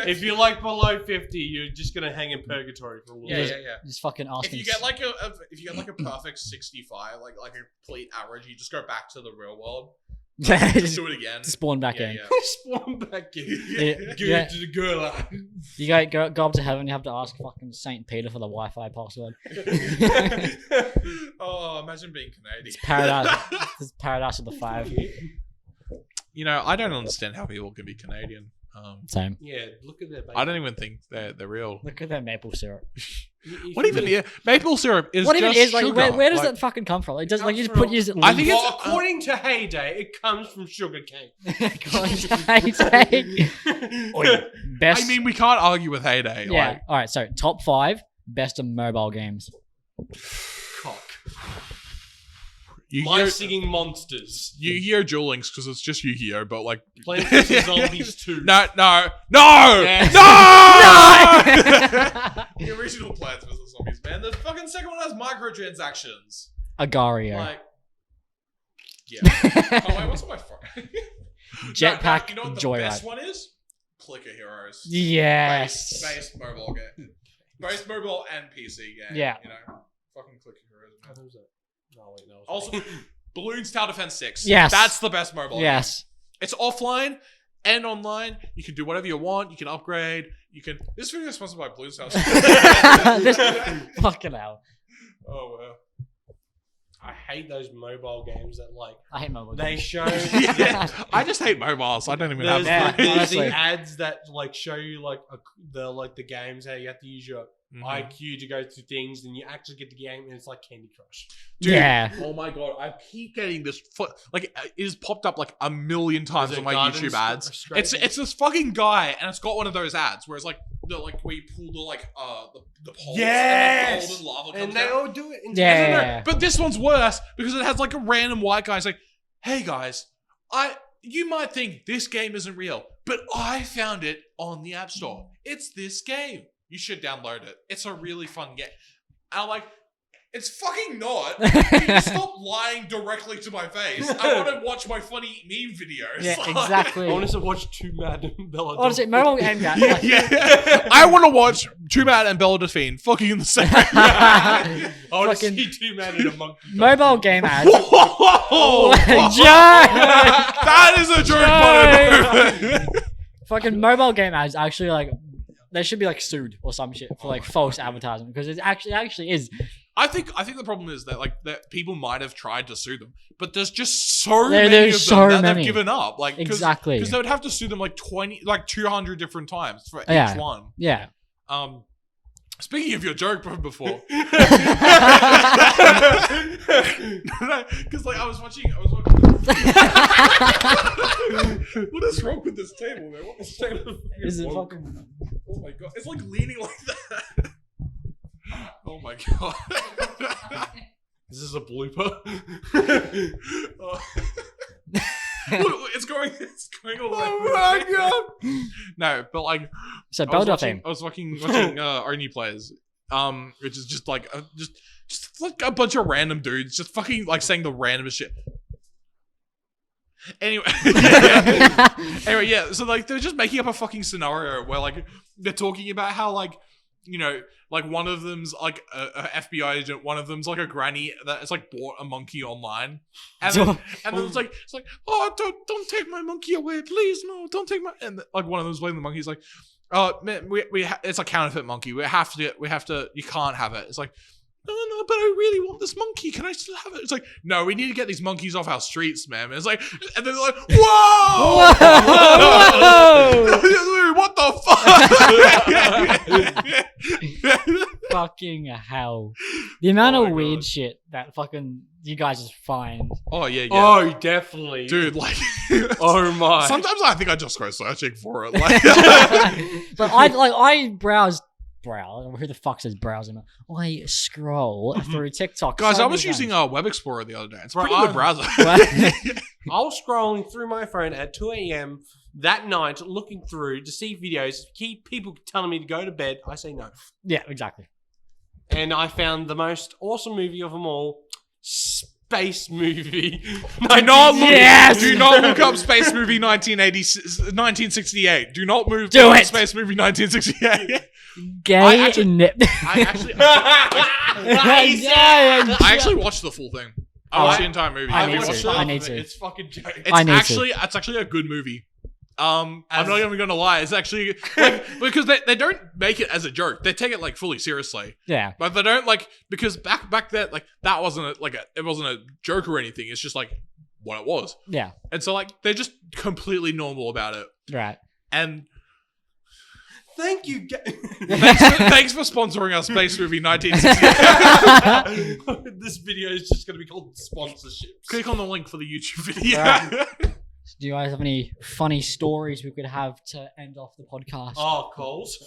if you're like below 50, you're just gonna hang in purgatory for a little bit. yeah. Just fucking If asking. you get like a perfect 65, like a complete average, you just go back to the real world. Just just do it again. spawn back in. Yeah. Spawn back in. Yeah. Give it to the girl. You go up to heaven, you have to ask fucking Saint Peter for the Wi-Fi password. Oh, imagine being Canadian. It's paradise. It's paradise of the five. You know, I don't understand how people can be Canadian. Same. Yeah, look at that. I don't even think they're real. Look at that maple syrup. What even is maple syrup? Is What even just is like? sugar. Where does Like, that fucking come from? It does like you just comes put use it. I think it's- Well, according to Heyday, it comes from sugar cane. Best. I mean, we can't argue with Heyday. yeah. Like, All right. So top 5 best of mobile games. Cock. you My hear singing monsters. Yu-Gi-Oh! Duel Links because it's just Yu-Gi-Oh! But like, Plants vs Zombies 2. no, Yes. The original Plants vs Zombies, man. The fucking second one has microtransactions. Agario. Like, yeah. Oh wait, what's on my phone? Jetpack you know what the Joyride. best one is? Clicker Heroes. Yes. Based mobile game. Based mobile and PC game. Yeah. You know, fucking Clicker Heroes. Man. Who's that? Oh, wait, no. Also, Balloons Tower Defense 6. Yes. That's the best mobile game. Yes. It's offline and online. You can do whatever you want. You can upgrade. You can. This video is sponsored by Balloons Tower. This fucking hell. Oh wow. I hate those mobile games that like I hate mobile they games. show. Yeah. I just hate mobiles. I don't even have. There's Yeah, the honestly. ads that like show you like the games how you have to use your IQ to go through things, and you actually get the game, and it's like Candy Crush. Dude, Yeah. oh my god, I keep getting this. Like it has popped up like a million times Is it on my garden YouTube ads. scraping? It's this fucking guy, and it's got one of those ads where it's like where you pull the poles, and the golden lava comes And they down. all do it. In Yeah. But this one's worse because it has like a random white guy. It's like, hey guys, you might think this game isn't real, but I found it on the App Store. It's this game. You should download it. It's a really fun game. And I'm like, it's fucking not. Can you stop lying directly to my face? I want to watch my funny meme videos. Yeah, Like- exactly. I want to watch Too Mad and Bella. Honestly, mobile game guys. Yeah, yeah. I want to watch Too Mad and Bella Delphine fucking in the same. I want to Fucking- see Too Mad in a monkey. Mobile game ads. Whoa! Joke! That is a joke. Fucking mobile game ads actually like they should be like sued or some shit for like false advertising because it actually is. I think the problem is that people might have tried to sue them, but there's just so many there's of them so that many. they've given up. Like Exactly. because they would have to sue them like 200 different times for Yeah. each one. Yeah. Speaking of your joke from before, because like I was watching. What is wrong with this table, man? What is table? Is it fucking Oh my god, it's like leaning like that. Oh my god. Is this a blooper? Oh. Look, it's going all the way. Oh my god! No, but like so I was Bell watching, thing. I was watching Only Players, which is just like just like a bunch of random dudes just fucking like saying the randomest shit. Anyway, anyway, yeah. So like they're just making up a fucking scenario where like they're talking about how like like one of them's like a FBI agent, one of them's like a granny that's like bought a monkey online, and then it's like oh don't take my monkey away, please, no, don't take my, and like one of them's playing the monkey. He's like, oh man, it's a counterfeit monkey. We have to. You can't have it. It's like, no, but I really want this monkey. Can I still have it? It's like, no, we need to get these monkeys off our streets, man. And it's like, and then they're like, whoa, Whoa! what the fuck? Fucking hell. The amount of weird shit that fucking you guys just find. Oh yeah. Oh, definitely, Dude, like, Oh my! sometimes I think I just go searching for it. Like, But I browse. Who the fuck says browsing? I scroll through TikTok. guys, so I was many using times. Web Explorer the other day. It's a Bro, pretty good browser. I was scrolling through my phone at 2 a.m. that night, looking through to see videos. Keep people telling me to go to bed. I say no, Yeah, exactly. and I found the most awesome movie of them all. Space movie. Do not look. Yes! Do not look up Space Movie 1968. Do not move. Do up it! Space Movie 1968. Gay I actually- nip. I actually watched the full thing. I watched the entire movie. I Have you need watched to. it? I need to. It's fucking joke. I need to. It's actually a good movie. I'm not even gonna lie. It's actually like because they don't make it as a joke. They take it like fully seriously. Yeah. But they don't like because back then like that wasn't it wasn't a joke or anything. It's just like what it was. Yeah. And so like they're just completely normal about it. Right. And Thank you. thanks for sponsoring our Space Movie 1968. This video is just going to be called sponsorships. Click on the link for the YouTube video. Right. Do you guys have any funny stories we could have to end off the podcast? Oh, Coles.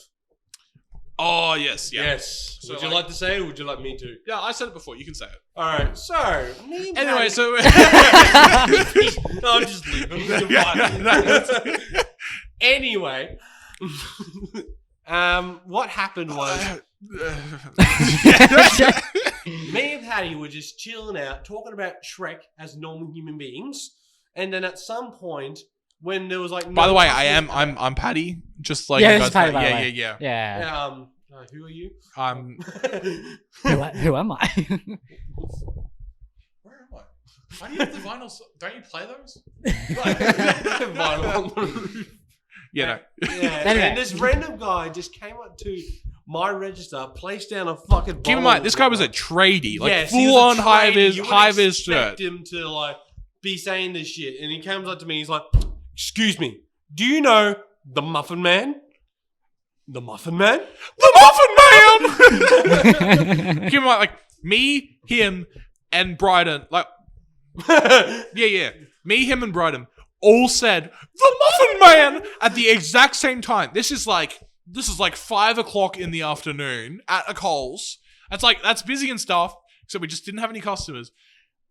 Oh yes, yeah. Yes. So, would you like- like to say it or would you like me to? Yeah, I said it before. You can say it. Alright, so. Me and Anyway, Patty- so No, I'm just leaving. You're fine. Anyway. What happened was me and Patty were just chilling out, talking about Shrek as normal human beings, and then at some point, when there was like, By the way, no I'm Patty. Just like Yeah, you this guys is Patty, know. by the Yeah, way. yeah. Yeah. who are you? Who am I? Where am I? Why do you have the vinyls? Don't you play those? Vinyl on the roof. you know. Yeah, Anyway. and this random guy just came up to my register, placed down a fucking. Keep in bottle mind, of this guy was a water. tradie, like Yes, he was full a on high tradie. You vis would shirt. expect him to like be saying this shit, and he comes up to me. He's like, "Excuse me, do you know the Muffin Man? The Muffin Man? The Muffin Man! Keep in mind, like, me, him, and Bryden, like, yeah. Me, him, and Bryden all said, the Muffin Man! At the exact same time. This is like 5 o'clock in the afternoon at a Coles. That's busy and stuff, so we just didn't have any customers.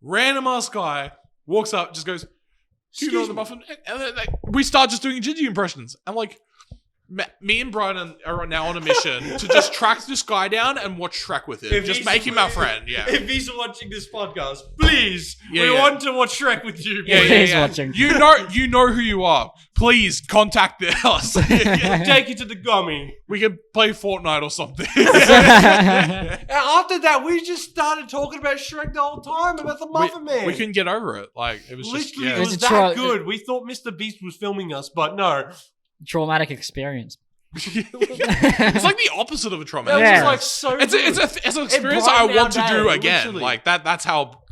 Random ass guy walks up, just goes, do you know the Muffin? And then we start just doing Gigi impressions. I'm like, me and Brian are now on a mission to just track this guy down and watch Shrek with him. Just make him our friend, yeah. If he's watching this podcast, please, Yeah, we yeah. want to watch Shrek with you. Yeah, He's yeah. watching. You know who you are. Please contact us. Take you to the gummy. We can play Fortnite or something. And after that, we just started talking about Shrek the whole time, about the Muffin Man. We couldn't get over it. Like, it was just, Literally, yeah. it was It's a that tro- good. We thought Mr. Beast was filming us, but no. Traumatic experience. It's like the opposite of a trauma. That was Yeah. just like so It's an experience I brightened want to our do day, again. literally. Like, that's how...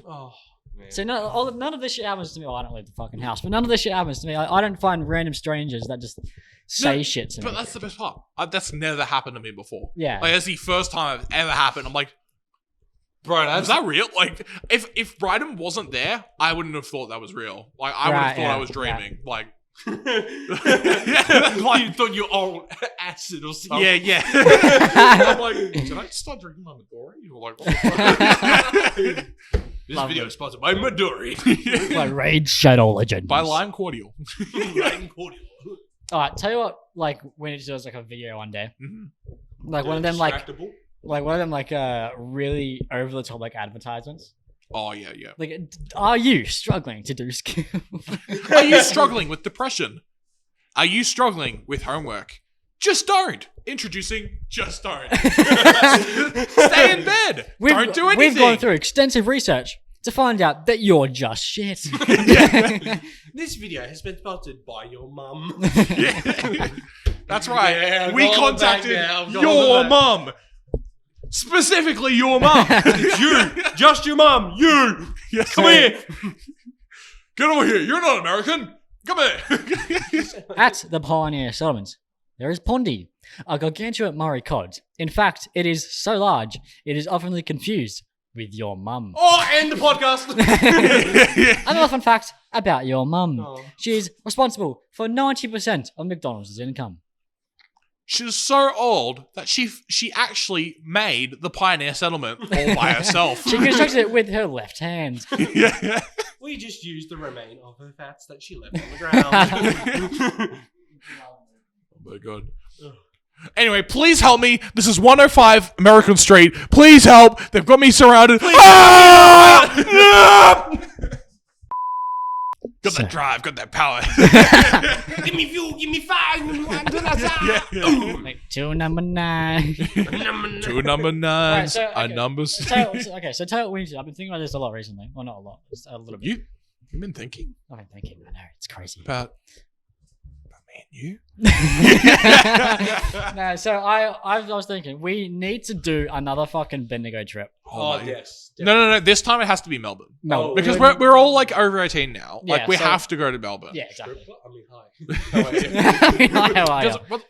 Oh, man. So none of this shit happens to me. Well, I don't leave the fucking house, but none of this shit happens to me. I don't find random strangers that just say shit to me. But that's the best part. That's never happened to me before. Yeah. Like, that's the first time it's ever happened. I'm like, Bro, is that real? Like, if Bryden wasn't there, I wouldn't have thought that was real. Like, I would have Right, thought yeah, I was dreaming. Like, you thought you owned acid or something. yeah. I'm like, did I start drinking my Midori? You're like, what the fuck? This Lovely. video is sponsored by Midori. Like Raid Shadow Legends. By Lime Cordial. Lime cordial. All right, tell you what. Like we need to do is like a video one day. Mhm. Like one of them, like Extractable. one of them, like really over the top like advertisements. Oh, yeah. Like, are you struggling to do skill? Are you struggling with depression? Are you struggling with homework? Just don't. Introducing Just Don't. Stay in bed. Don't do anything. We've gone through extensive research to find out that you're just shit. This video has been sponsored by your mum. Yeah. That's right. Yeah, we go on back contacted now, go your on back. mum. Specifically your mum. You, just your mum. You, Yes. come here. Get over here. You're not American. Come here. At the Pioneer Settlements, there is Pondy, a gargantuan Murray cod. In fact, it is so large, it is oftenly confused with your mum. Oh, end the podcast. Another fun fact about your mum. Oh. She is responsible for 90% of McDonald's income. She's so old that she actually made the Pioneer Settlement all by herself. She constructed it with her left hand. Yeah. We just used the remain of her fats that she left on the ground. Oh my god. Anyway, please help me. This is 105 American Street. Please help. They've got me surrounded. Ah! Got that drive, got that power. Give me fuel, give me fire. Yeah. Like, to number 9. Two number nines, Right, so, a okay. numbers. Tell what we need to do. I've been thinking about this a lot recently. Well, not a lot. Just a little bit. You've been thinking I've been thinking. I know. It's crazy. about me and you? No, so I was thinking we need to do another fucking Bendigo trip. Oh, my- yes. No. This time it has to be Melbourne. No, Because we're all like over 18 now. Like Yeah, we so- have to go to Melbourne. Yeah, exactly. I mean, hi. How are you? Just- what-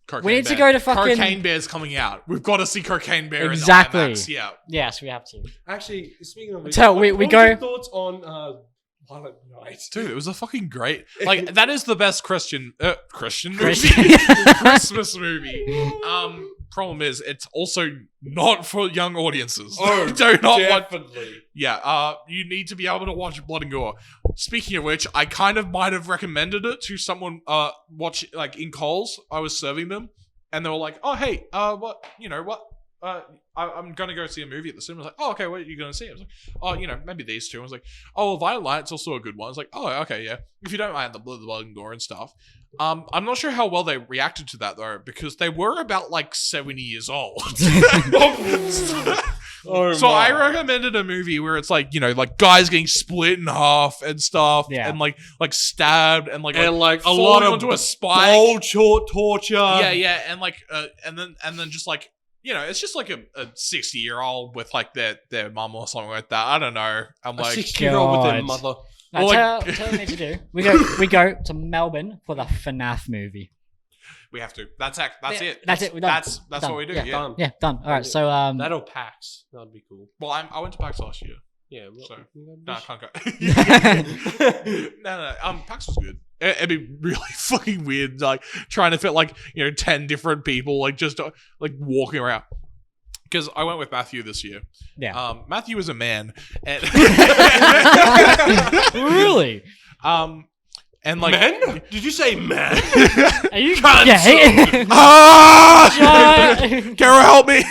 Cocaine We need to Bear. go to fucking- Cocaine Bear's coming out. We've got to see Cocaine Bear Exactly. in IMAX. Yeah. Yes, we have to. Actually, speaking of which, Tell- we what go- were your thoughts on Violent Night? Dude, it was a fucking great. Like that is the best Christian movie. Christian. Christmas movie. Problem is, it's also not for young audiences. Oh, do not watch. definitely. Yeah, you need to be able to watch blood and gore. Speaking of which, I kind of might have recommended it to someone. Watch like in Coles. I was serving them, and they were like, "Oh, hey, what? You know what? I'm gonna go see a movie at the cinema." I was like, "Oh, okay, what are you gonna see?" I was like, "Oh, you know, maybe these two." I was like, "Oh, well, Violent Light's also a good one." I was like, "Oh, okay, yeah. If you don't mind the blood and gore and stuff." I'm not sure how well they reacted to that though, because they were about like 70 years old. Oh So my. I recommended a movie where it's like, you know, like guys getting split in half and stuff, Yeah. and like stabbed and like a lot falling of onto a spike. bold short torture. Yeah, and like and then just like, you know, it's just like a 60-year-old with like their mum or something like that. I don't know. I'm A like, 60-year-old with their God. mother. Now, Or tell like- what we need to do. We go to Melbourne for the FNAF movie. we have to. That's Yeah, it. that's it, we're done. That's Done. what we do. Yeah, Yeah. Done. Yeah, done. All right, so That or PAX. That'd be cool. Well, I went to PAX last year. Yeah. Well, So, that'd No, be- I can't go. No. PAX was good. It'd be really fucking weird, like trying to fit like, you know, 10 different people, like just like walking around. Because I went with Matthew this year. yeah. Matthew is a man, and Really? and like, Men? Did you say men? Are you Cancel. gay? ah, Shut- Kara, help me!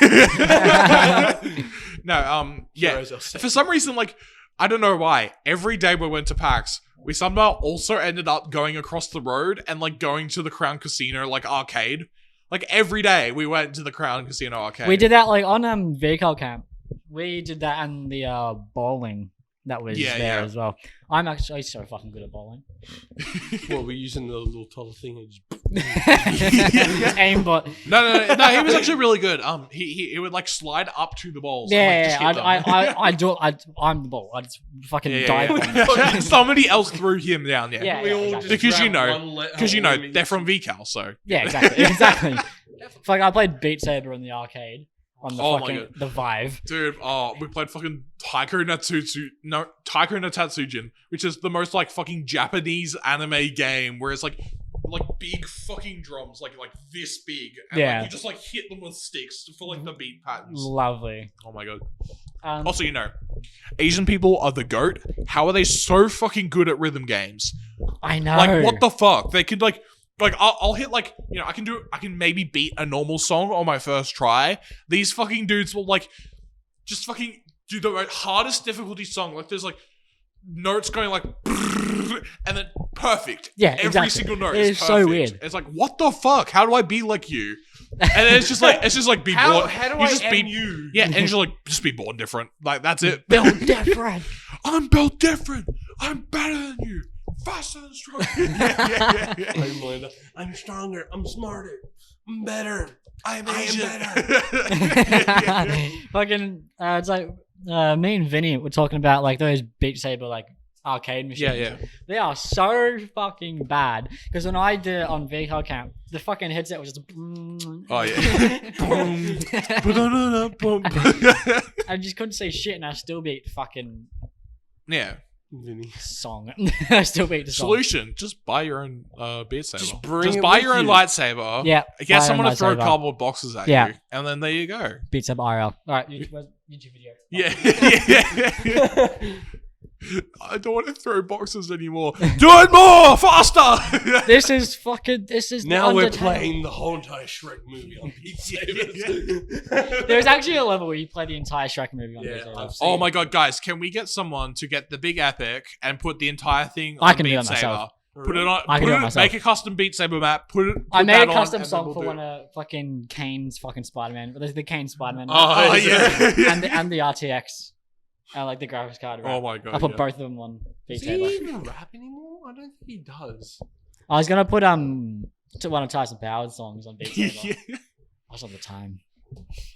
No, yeah. Heroes are sick. For some reason, like, I don't know why. Every day we went to PAX, we somehow also ended up going across the road and like going to the Crown Casino, like arcade. Like every day we went to the Crown Casino arcade. We did that like on vehicle camp. We did that and the bowling that was Yeah, there yeah. as well. I'm actually so fucking good at bowling. What, we're using the little toddler thing and just... Aimbot. No, he was actually really good. He would like slide up to the balls. and, like, just Yeah, hit them. I'm the ball. I just fucking Yeah, dive. yeah. on it. Somebody else threw him down. Yeah, Yeah, We all exactly. just Because you grab know- one because you know woman. they're from VCal, so Yeah, exactly. Fuck, I played Beat Saber in the arcade on the Oh my fucking God. the Vive. dude. Oh, we played fucking Taiko no Tatsujin, which is the most like fucking Japanese anime game where it's like big fucking drums, like this big. And, Yeah. like, you just like hit them with sticks for like the beat patterns. Lovely. Oh my god. Um, Also, you know, Asian people are the goat. How are they so fucking good at rhythm games? I know. Like, what the fuck? They could like I'll hit like, you know, I can maybe beat a normal song on my first try. These fucking dudes will like just fucking do the hardest difficulty song. Like there's like notes going like and then perfect. Yeah, Every exactly. single note It is is perfect. so weird. It's like, what the fuck? How do I be like you? And it's just like be How born. do you I just end be you? Yeah, and you're like just be born different. Like that's it. Built different. I'm built different. I'm better than you. Faster and stronger. yeah. Homelander. I'm stronger. I'm smarter. I'm better. I'm I am Asian. Fucking, it's like me and Vinny were talking about like those Beat Saber like arcade machines. Yeah. They are so fucking bad. Because when I did it on vehicle camp, the fucking headset was just. Oh yeah. I just couldn't say shit, and I still beat fucking Yeah. Vinny. song. I still beat the song. Solution: just buy your own Beat Saber. Just bring it buy with your own you. lightsaber. Yeah. Get buy someone a to throw lightsaber. cardboard boxes at Yeah. you, and then there you go. Beat Saber IRL. All right, YouTube video. Yeah. I don't want to throw boxes anymore. Do it more faster. This is the Now we're Undertale. playing the whole entire Shrek movie on Beat Sabers. There's actually a level where you play the entire Shrek movie on Yeah, Beat Saber. I've seen Oh my god, guys! Can we get someone to get the big epic and put the entire thing I on can do Beat that myself. Saber? Put it on. I can do it Put myself. Make a custom Beat Saber map. Put it. I put made that a on, custom and then song we'll for do one it. of fucking Kane's fucking Spider-Man. But there's the Kane Spider-Man. Oh yeah. and the RTX. Like the graphics card. Oh my god. I put yeah. both of them on Beat Does he Saber. even rap anymore? I don't think he does. I was gonna put to one of Tyson Power's songs on Beat Saber. Yeah. I was on the time.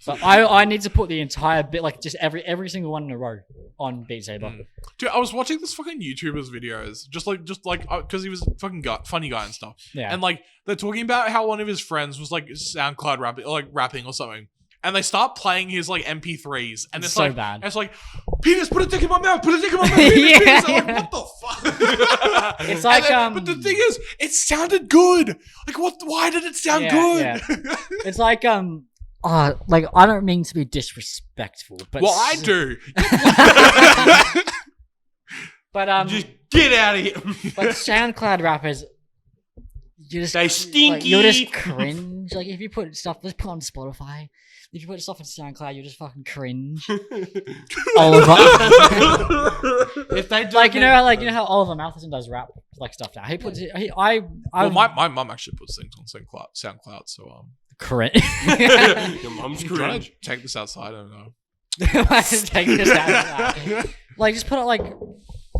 But I need to put the entire bit, like just every single one in a row on Beat Saber. Mm. Dude, I was watching this fucking YouTuber's videos, just like, because he was a fucking funny guy and stuff, Yeah. and like they're talking about how one of his friends was like SoundCloud rapping or something, and they start playing his like MP3s, and it's so like, bad. it's like, Penis, put a dick in my mouth, put a dick in my mouth, Yeah, Penis. I'm yeah. like, what the fuck? It's like, but the thing is, it sounded good. Like, what? Why did it sound Yeah, good? It's like like I don't mean to be disrespectful, but Well, I do. But Just get out of here. but SoundCloud rappers, you just They stinky. you'll just cringe. Like if you put stuff, let's put on Spotify. If you put stuff on SoundCloud, you just fucking cringe. Oliver, If they do like you know how Oliver Matheson does rap like stuff now. He puts it. I Well, my mum actually puts things on SoundCloud, so cringe. Your mum's I'm trying cringe. to take this outside. I don't know. Take this out of that. Like, just put it like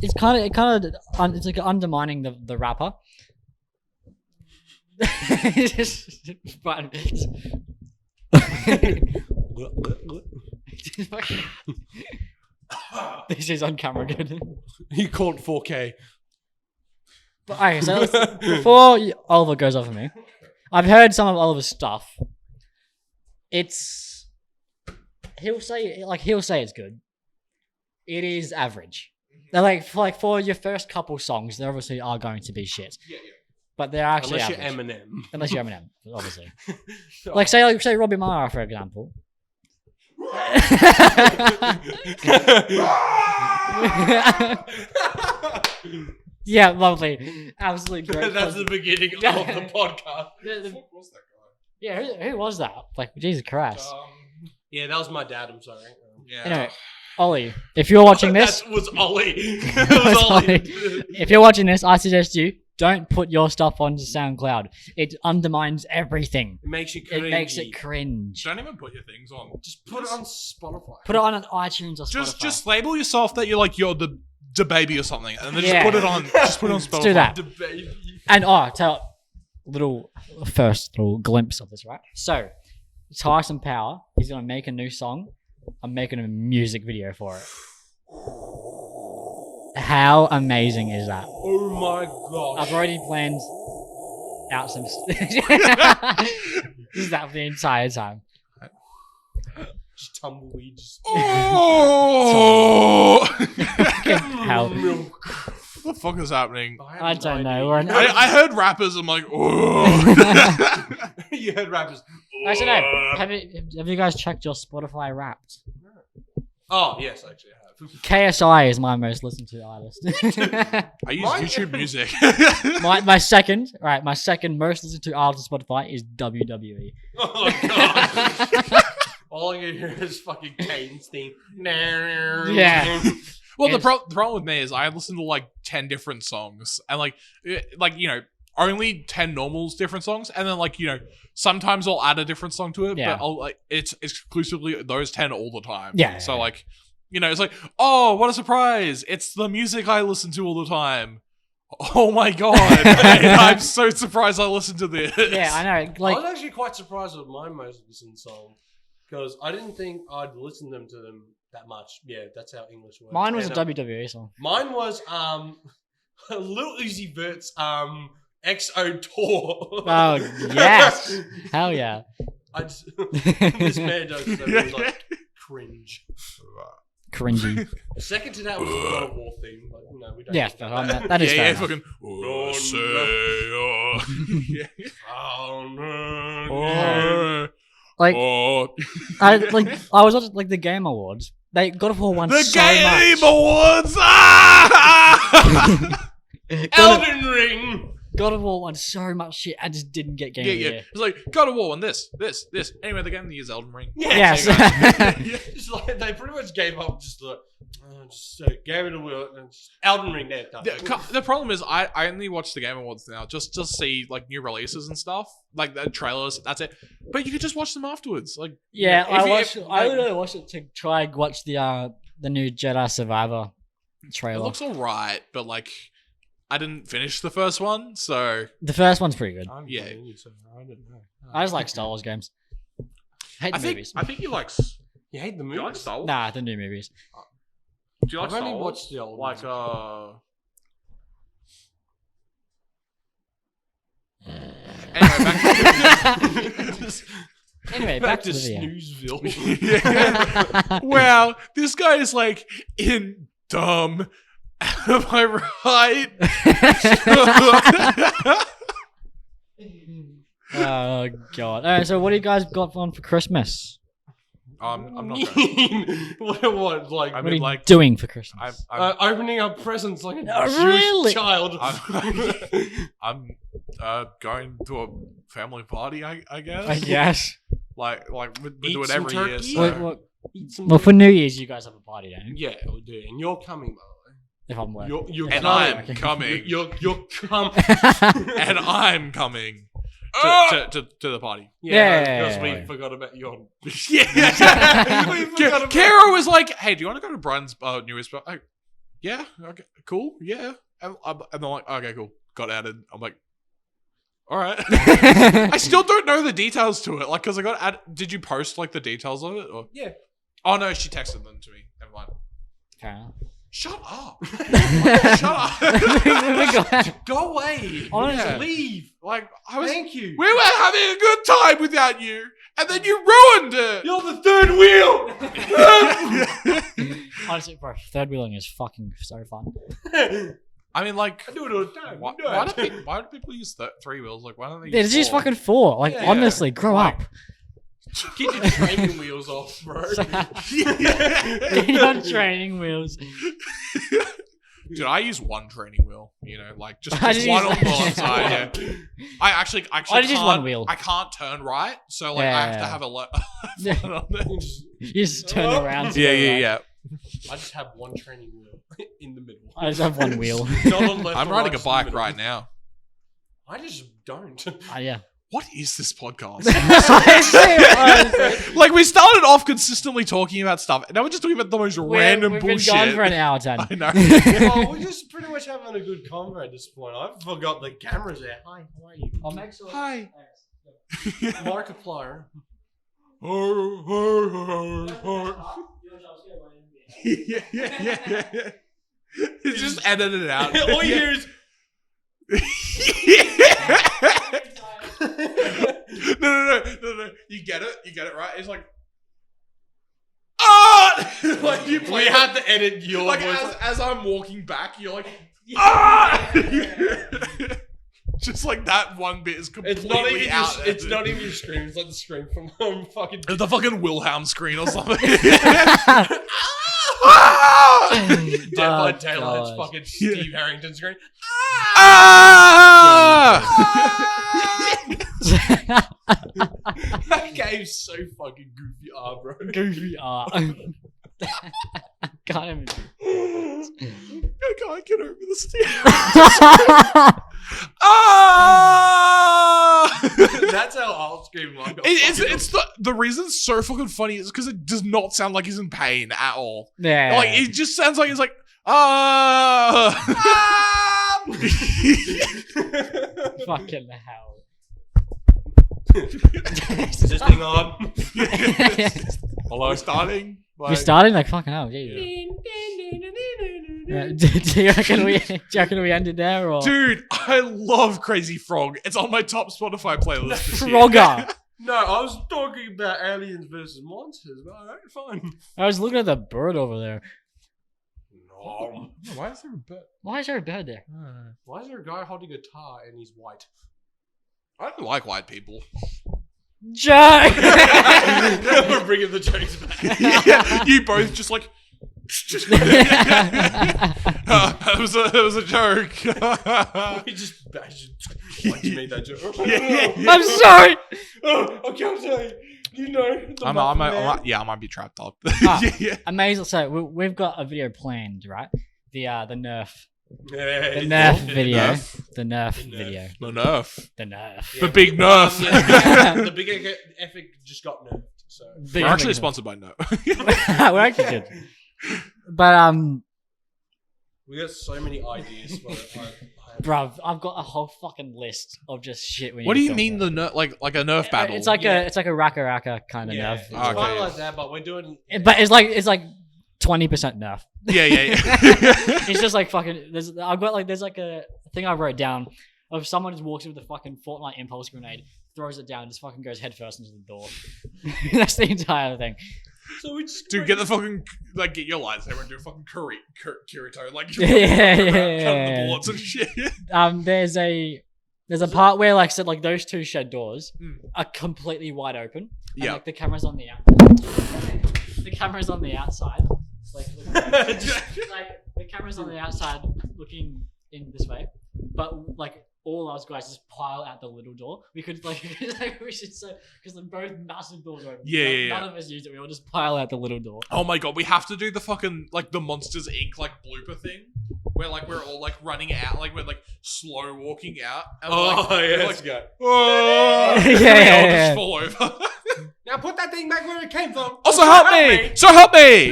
it's it's like undermining the rapper. This is on camera good. He called 4K. But okay, so before Oliver goes off of me, I've heard some of Oliver's stuff. He'll say it's good. It is average. They're for your first couple songs, they obviously are going to be shit. Yeah. But they're actually Unless average. you're Eminem. Unless you're Eminem, obviously. say Robbie Mara, for example. Yeah, lovely. Absolutely great. That's the beginning of the podcast. Yeah, who was that? Like, Jesus Christ. Yeah, that was my dad, I'm sorry. Yeah. Anyway, Ollie, if you're watching this... That was Ollie. It was Ollie. If you're watching this, I suggest you don't put your stuff onto SoundCloud. It undermines everything. It makes you cringe. It makes it cringe. Don't even put your things on. Just put it on Spotify. Put it on an iTunes or Spotify. Just label yourself that you're the baby or something, and then just put it on. Just put it on Spotify. Let's do that. The baby. And first little glimpse of this, right? So, Tyson Power, he's gonna make a new song. I'm making a music video for it. How amazing is that? Oh my gosh. I've already planned out some. This is that for the entire time. Just tumbleweed. Oh! Hell. What the fuck is happening? I don't know. I heard rappers. I'm like, oh. You heard rappers. Actually, no. Have you guys checked your Spotify Wrapped? Oh yes, actually, I have. KSI is my most listened to artist. I use YouTube Music. my second most listened to artist on Spotify is WWE. Oh god. All I can hear is fucking Kane's theme. Yeah. Well, the problem with me is I listen to 10 different songs, and only 10 normals different songs, and then sometimes I'll add a different song to it, Yeah. but I'll it's exclusively those 10 all the time. Yeah. So it's like, oh, what a surprise! It's the music I listen to all the time. Oh my god! I'm so surprised I listened to this. Yeah, I know. I was actually quite surprised with my most listened song because I didn't think I'd listen to them that much. Yeah, that's how English works. Mine was a WWE song. Mine was Lil Uzi Vert's XO Tour. Oh yes, hell yeah. This man does so it cringe. Cringy. Second to that was the God of War theme, but no, we don't. Yes, that is fair enough. fucking. I was watching the Game Awards. They God of War won The so Game much. Awards! Elden Ring. God of War won so much shit. I just didn't get Game of the Year. It's like, God of War and this. Anyway, the game of the year is Elden Ring. Yes. Just they pretty much gave up. Just gave it a whirl. Elden Ring there. The problem is, I only watch the Game Awards now just to see new releases and stuff, the trailers. That's it. But you could just watch them afterwards. Yeah, I literally watched it to try and watch the new Jedi Survivor trailer. It looks alright, but I didn't finish the first one, so The first one's pretty good. yeah. I don't know. I just like Star Wars games. Hate the movies. I think you like. You hate the Do you like movies? Star Wars? Nah, the new movies. Do you like I've Star only Wars? watched the old ones. Anyway, Back to the video. Snoozeville. Yeah. Wow, this guy is in dumb. Am I right? Oh god. Alright, so what do you guys got on for Christmas? I'm not going. What? I What are mean, you doing for Christmas? I'm Opening up presents like a really? Jewish child. I'm going to a family party, I guess. I guess. We Eat do it some every year. turkey. So. Eat some Well, for New Year's, you guys have a party, don't you? Yeah, we do. And you're coming, by If I'm the working. way. You're And coming. I'm coming. You're coming. And I'm coming. to the party. Yeah. Because we forgot about you. Yeah. Kara was like, "Hey, do you want to go to Brian's newest bar?" Like, yeah. Okay. Cool. Yeah. And they're like, "Okay, cool." Got added. I'm like, "All right." I still don't know the details to it. Like, because I got added. Did you post like the details of it? Or? Yeah. Oh no, she texted them to me. Never mind. Okay. Shut up. Shut up. Go away. Honestly. Leave. Like, I was. Thank you. We were having a good time without you, and then you ruined it. You're the third wheel. Honestly, bro, third wheeling is fucking so fun. I mean, like, I do it all the time. why do people use three wheels? Like, why don't they? There's just four? fucking 4. Like, Yeah. honestly, grow Like- up. Get your training wheels off, bro. You're on training wheels. Dude, I use one training wheel. You know, like just I just one use- on one side. Yeah. I actually I just use can't. one wheel. I can't turn right, so like I have to Yeah. have a left. You just turn around. to Yeah, go yeah, right. yeah. I just have one training wheel in the middle. I just have one wheel. Not on left I'm or riding right, a bike just in the right middle. now. I just don't. Yeah. What is this podcast? Honestly, Like we started off consistently talking about stuff, and now we're just talking about the most random we've bullshit. been gone for an hour, 10. I know. Well, we're just pretty much having a good convo at this point. I forgot the camera's there. Hi, how are you? I'll make sure. Hi. Markiplier. Yeah. It's just edited it out. All you hear is No. You get it right. It's like, ah! Like you play. we had to edit your Like voice. as I'm walking back, you're like, ah! Just like that one bit is completely It's not even out. it's not even your scream. It's like the scream from fucking. the fucking Wilhelm screen or something. Dead by Oh, Daylight's God. fucking Steve Harrington screen. Ah! That game's so fucking goofy, bro. Goofy art. Can't even. I can't get over the stairs. Ah! That's how I'll scream like. It's the reason it's so fucking funny is because it does not sound like he's in pain at all. Yeah. Like it just sounds like he's like ah. Fucking hell. Is this thing on? Hello, starting. We're starting like fucking hell. Yeah. Do you reckon we ended there or Dude, I love Crazy Frog. It's on my top Spotify playlist. This year. Frogger? No, I was talking about aliens versus monsters, but alright, fine. I was looking at the bird over there. No. Why is there a bird? Why is there a bird there? Why is there a guy holding a guitar and he's white? I don't like white people. Joke! We're bringing the jokes back. Yeah, you both just like. That was a joke. We just bashed. Why'd you make that joke? I'm sorry. Oh, okay, I'm sorry. You know, the I might be trapped up. Yeah. Amazing. So we've got a video planned, right? The Nerf. Yeah, The Nerf video. Nerf? The Nerf The Nerf. video. The Nerf. The Nerf. The big Nerf. The big epic just got nerfed. So Big We're actually Nerf. sponsored by Nerf. We're actually good. But we got so many ideas. For it. bruv, I've got a whole fucking list of just shit. We What need do to you film mean for. the Nerf? Like a Nerf battle? It's like Yeah. a racka kind of yeah, Nerf. it's Okay. kind of like that, but we're doing. But it's like 20% Nerf. yeah. It's just like fucking. There's a thing I wrote down of someone just walks in with a fucking Fortnite impulse grenade, throws it down, just fucking goes headfirst into the door. That's the entire thing. So we just Dude, get the fucking get your lightsaber and do a fucking Kirito, like Yeah. the bullets and shit. There's a part where like those two shed doors Mm. are completely wide open. And, Yeah. like the camera's on the the camera's on the outside. Like the camera's on the outside looking in this way. But like all us guys just pile out the little door. We could we should say because they're both massive doors are open. None of us use it. We all just pile out the little door. Oh my god, we have to do the fucking the Monsters Inc. blooper thing where like we're all like running out, like we're like slow walking out. And Oh, we're yeah, like, let's go. "Whoa!" Yeah, We all yeah. just fall over. Now put that thing back where it came from. Also, help me! So help me!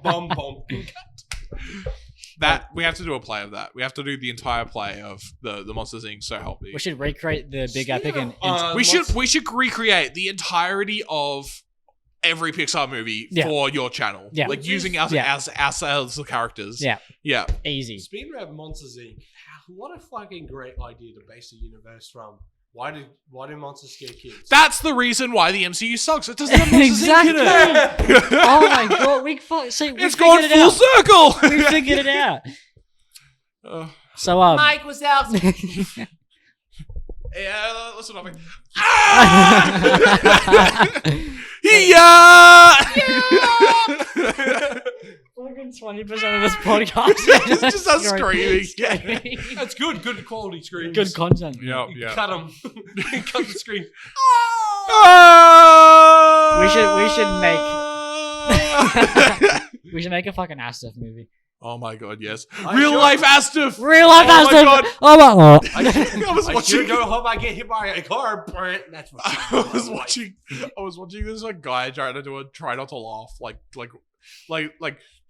Bum, bum, bum. That we have to do a play of that. We have to do the entire play of the Monsters Inc. So help me. We should recreate the big epic and We should recreate the entirety of every Pixar movie Yeah. for your channel. Yeah. Like using us Yeah. as ourselves the characters. Yeah. Yeah. easy. Speaking of Monsters Inc., what a fucking great idea to base the universe from. Why do monsters scare kids? That's the reason why the MCU sucks. It doesn't have Monsters Inc. in Exactly. it. Oh my god, we It's gone figured it full out. circle. We figured it out. So Mike was out. Yeah, listen to me. Yeah! Fucking 20% of this podcast It's just us screaming. That's good. Good quality screams. Good content. Yeah, yeah. Cut them. Cut the screen. We should make a fucking Astaf movie. Oh my god, yes. I Real should- life Astaf! Real life Oh my Astaf. God. Oh my god. I was I watching. should go home. I get hit by a car. That's what I was watching this like guy trying to do a try not to laugh like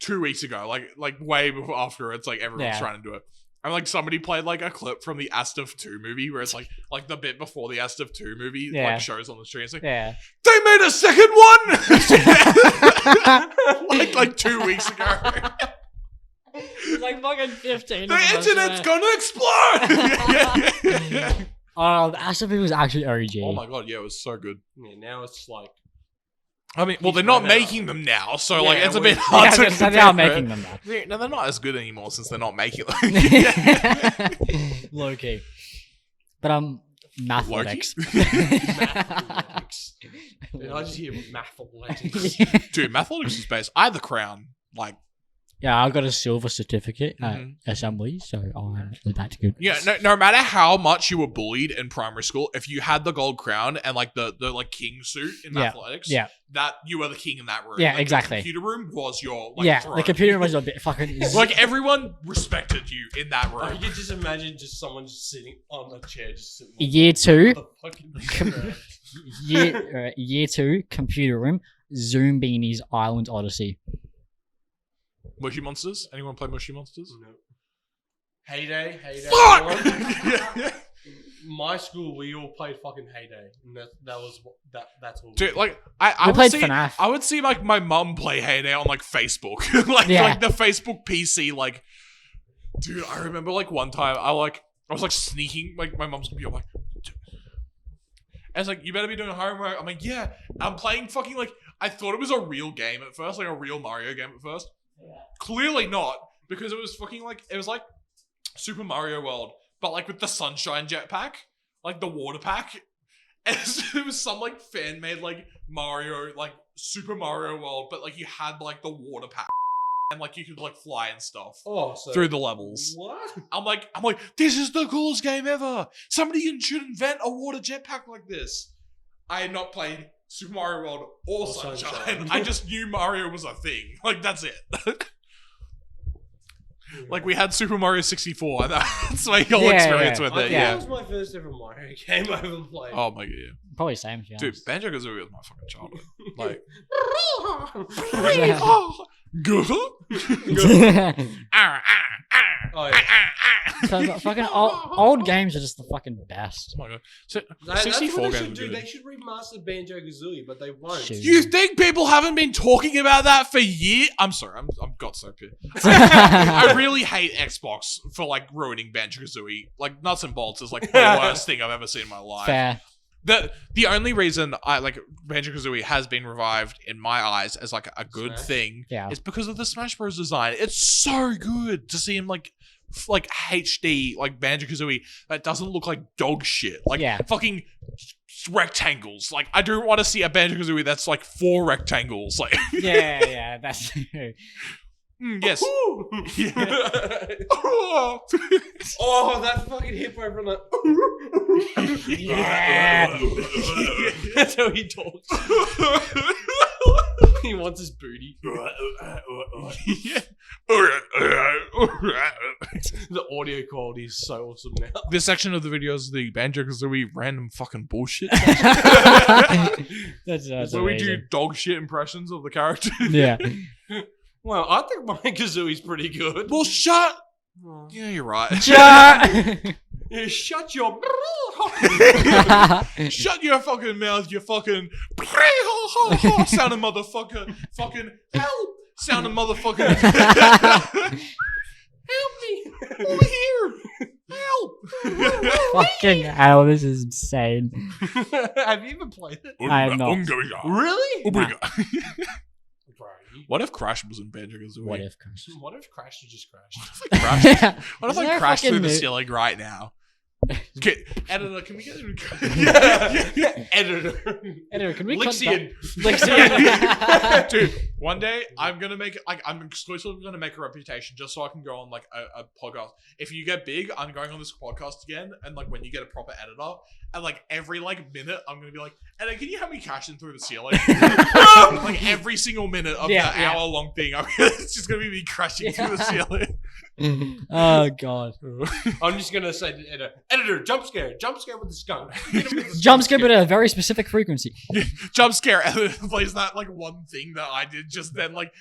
2 weeks ago, like way before after it's like everyone's Yeah. trying to do it. And like somebody played like a clip from the Astaf 2 movie where it's like the bit before the Astaf 2 movie Yeah. like shows on the screen. It's like, Yeah. they made a second one like 2 weeks ago. It's like fucking 15. The internet's gonna explode. Oh, the Astaf movie was actually OG. Oh my god, yeah, it was so good. Yeah, now it's like. I mean, well, they're not making them now, so like Yeah, it's a bit hard Yeah, to they compare. are making them now. No, they're not as good anymore since they're not making them. Low key. But mathematics. Mathematics. Dude, I just hear mathematics. Dude, mathematics is base. I had the crown. Like, Yeah, I got a silver certificate at Mhm. assembly, so that's good. yeah, no matter how much you were bullied in primary school, if you had the gold crown and like the like king suit in Yeah, athletics, yeah. that you were the king in that room. Yeah, Like, exactly. The computer room was your like Yeah, throne. the computer was a bit fucking. Like everyone respected you in that room. I could just imagine just someone just sitting on a chair, just sitting. Year 2, The fucking year 2, computer room, Zoom Beanies Island Odyssey. Mushy Monsters? Anyone play Mushy Monsters? No. Heyday. Fuck! everyone. My school, we all played fucking Heyday, and that's all. Dude, like We I would played see, FNAF. I would see like my mum play Heyday on like Facebook, like Yeah. like the Facebook PC. Like, dude, I remember like one time I was like sneaking like my mum's computer. I'm like, dude. And it's like, you better be doing homework. I'm like, yeah, I'm playing fucking like. I thought it was a real game at first, like a real Mario game at first. Yeah. Clearly not, because it was fucking like it was like Super Mario World, but like with the sunshine jetpack, like the water pack. And it was some like fan made like Mario, like Super Mario World, but like you had like the water pack and like you could like fly and stuff Oh, so through the levels. what? I'm like, this is the coolest game ever. Somebody should invent a water jetpack like this. I had not played Super Mario World or Sunshine. I just knew Mario was a thing. Like, that's it. Like, we had Super Mario 64. And that's my whole Yeah, experience yeah. with I it, think yeah. that was my first ever Mario game I ever played. Oh my god, yeah. Probably same, yeah. Dude, Banjo-Kazooie was my fucking childhood. Like, Oh, yeah. So, fucking old games are just the fucking best. oh my god. So, That's 64 what they games should are do. good. They should remaster Banjo-Kazooie, but they won't. Shoot. You think people haven't been talking about that for years? I'm sorry, I'm got so pissed. I really hate Xbox for like ruining Banjo-Kazooie. Like nuts and bolts is like the worst thing I've ever seen in my life. Fair. The only reason I like Banjo-Kazooie has been revived in my eyes as like a good Smash? thing Yeah. is because of the Smash Bros design. It's so good to see him like HD like Banjo-Kazooie that doesn't look like dog shit. Like Yeah. fucking rectangles. Like I don't want to see a Banjo-Kazooie that's like 4 rectangles. Like Yeah, that's true. yes. Oh, that fucking hippo from the. Yeah. That's how he talks. He wants his booty. Yeah. The audio quality is so awesome now. This section of the video is the Banjo-Kazooie random fucking bullshit. That's Where we do amazing. dog shit impressions of the character. Yeah. Well, I think my Kazooie's pretty good. Well, shut. Yeah, you're right. Yeah, shut your. Shut your fucking mouth, you fucking sounding motherfucker. Fucking help, sounding motherfucker. Help me over here. Help. Fucking hell, this is insane. Have you even played it? I have not. Really? Nah. What if Crash was in Banjo-Kazooie? What if Crash? What if Crash just crashed? What if I Is there a crash through fucking the new- ceiling right now? Okay, editor, can we get Editor. Editor, can we Lixian. Lixian. Dude, one day I'm gonna make I'm exclusively gonna make a reputation just so I can go on like a podcast. If you get big, I'm going on this podcast again, and like when you get a proper editor, and like every like minute I'm gonna be like, editor, can you help me cash in through the ceiling? Like every single minute of the hour long thing, it's just gonna be me crashing through the ceiling. Oh god. I'm just gonna say to the editor, jump scare with the skunk. Hit him with the Jump scare, but at a very specific frequency. Jump scare, and then it plays that like one thing that I did just then, like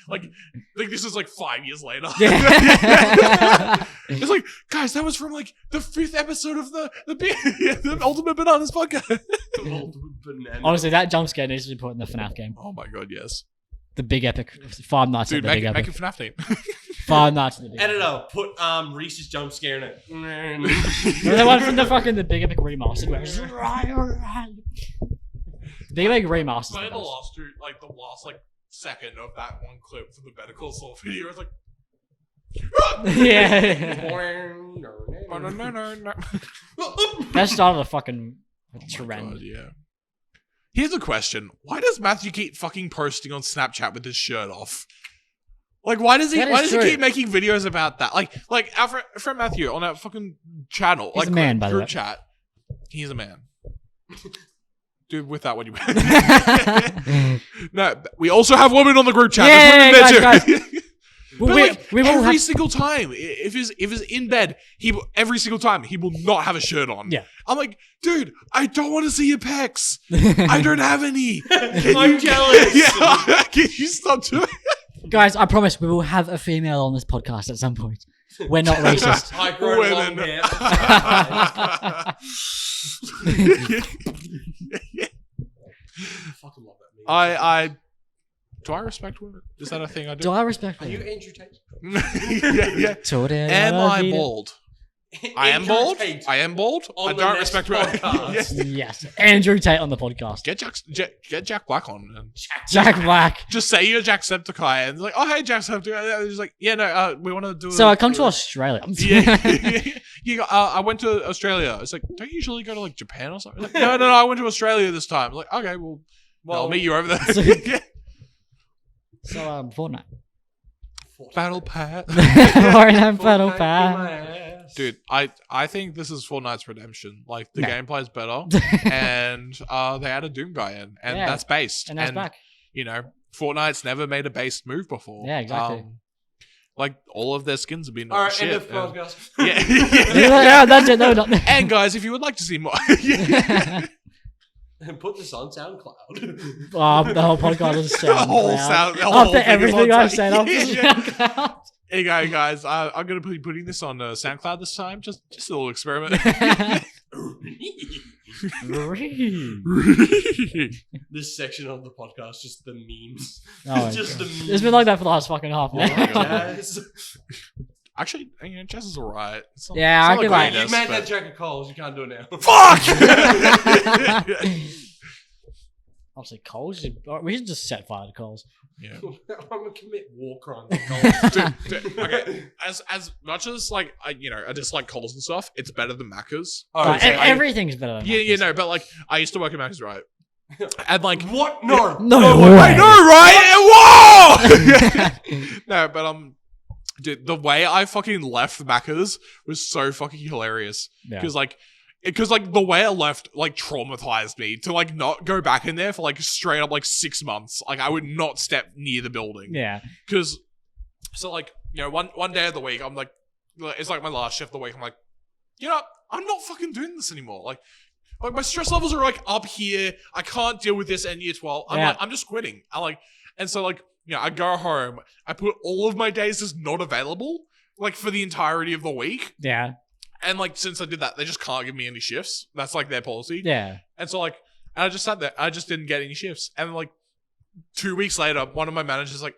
this is like 5 years later. Yeah. It's like, guys, that was from like the 5th episode of the Ultimate Bananas podcast. Banana. Honestly, that jump scare needs to be put in the FNAF game. Oh my god, yes, The big epic. Five Nights dude, at the make Big a Epic. FNAF theme. Five Nights at the Big Epic. Editor, put Reese's jump scare in it. The one from the fucking The Big Epic remastered. Where it's Big Epic remastered. Play the last two, like the last like second of that one clip from the Better Call Saul video. It's like, Yeah. That started a fucking trend. God, yeah. Here's a question: why does Matthew keep fucking posting on Snapchat with his shirt off? Like, why does he? That is Why does true. he keep making videos about that? Like our friend Matthew on that fucking channel, He's like a man, by the group way. chat. He's a man. Dude, with that, what do you No, we also have women on the group chat. Yeah, There's women there guys, too. But we like will every have- single time, if he's in bed, every single time he will not have a shirt on. Yeah. I'm like, dude, I don't want to see your pecs. I don't have any. I'm jealous. Yeah, can you stop doing it? Guys, I promise we will have a female on this podcast at some point. We're not racist. I grow long Women. hair. Fucking love that meme. I do I respect women? Is that a thing I do? Do I respect Are you women? Andrew Tate? yeah. Am I bald? I am Andrew bald. Tate I am bald. on I the don't next respect women. podcast. Yes. Andrew Tate on the podcast. Get Jack Black on. And Jack Black. just say you're Jacksepticeye and it's like, oh hey Jacksepticeye. He's like, yeah, no, we want to do. So I come to Australia. Yeah, I went to Australia. It's like, don't you usually go to like Japan or something? Like, no, I went to Australia this time. Like, okay, well, I'll meet you over there. So Fortnite. Battle Pass. Fortnite Battle Pass. Dude, I think this is Fortnite's redemption. Like the No. gameplay's better, and they had a Doom guy in, and Yeah. that's based. And that's back. You know, Fortnite's never made a based move before. Yeah, exactly. Like all of their skins have been All right, shit. end of and- podcast. Yeah. Yeah, that's it. No, not. And guys, if you would like to see more, And put this on SoundCloud. The whole podcast is The whole SoundCloud. the whole After thing is everything on I've said, off Yeah. SoundCloud. Hey guys, I'm gonna be putting this on SoundCloud this time. Just a little experiment. This section of the podcast, just the memes. Oh, Just the memes. it's been like that for the last fucking half an Oh my hour. God. Yes. Actually, Jess is alright. It's not- Yeah, it's I not could the like- You greatest, made but- that Jack of Coles. You can't do it now. Fuck! Obviously, Coles. We should just set fire to Coles. Yeah. I'm gonna commit war crimes. on Coles. Dude, okay. As much as like I dislike Coles and stuff, it's better than Macca's. Oh, But so everything's better than Yeah, Macca's. no, but like I used to work at Macca's, right? And like, what? No. No I way. know, right? Whoa! No, but dude, the way I fucking left Macca's was so fucking hilarious Yeah. because like the way I left like traumatized me to like not go back in there for like straight up like 6 months. Like I would not step near the building. Yeah. Because, so like, one day of the week, I'm like, it's like my last shift of the week. I'm like, I'm not fucking doing this anymore. Like my stress levels are like up here. I can't deal with this in year 12. I'm just quitting. And so like, I go home. I put all of my days as not available, like for the entirety of the week. Yeah. And like, since I did that, they just can't give me any shifts. That's like their policy. Yeah. And so like, and I just sat there. I just didn't get any shifts. And like 2 weeks later, one of my managers like,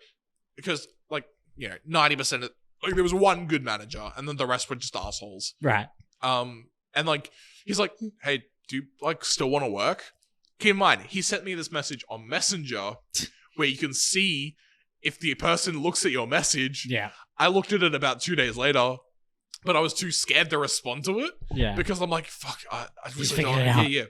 because like, 90% of, like there was one good manager and then the rest were just assholes. Right. And like, he's like, hey, do you like still want to work? Keep in mind, he sent me this message on Messenger where you can see if the person looks at your message. Yeah. I looked at it about 2 days later, but I was too scared to respond to it. Yeah. Because I'm like, fuck, I Just really figure don't. it out. Yeah.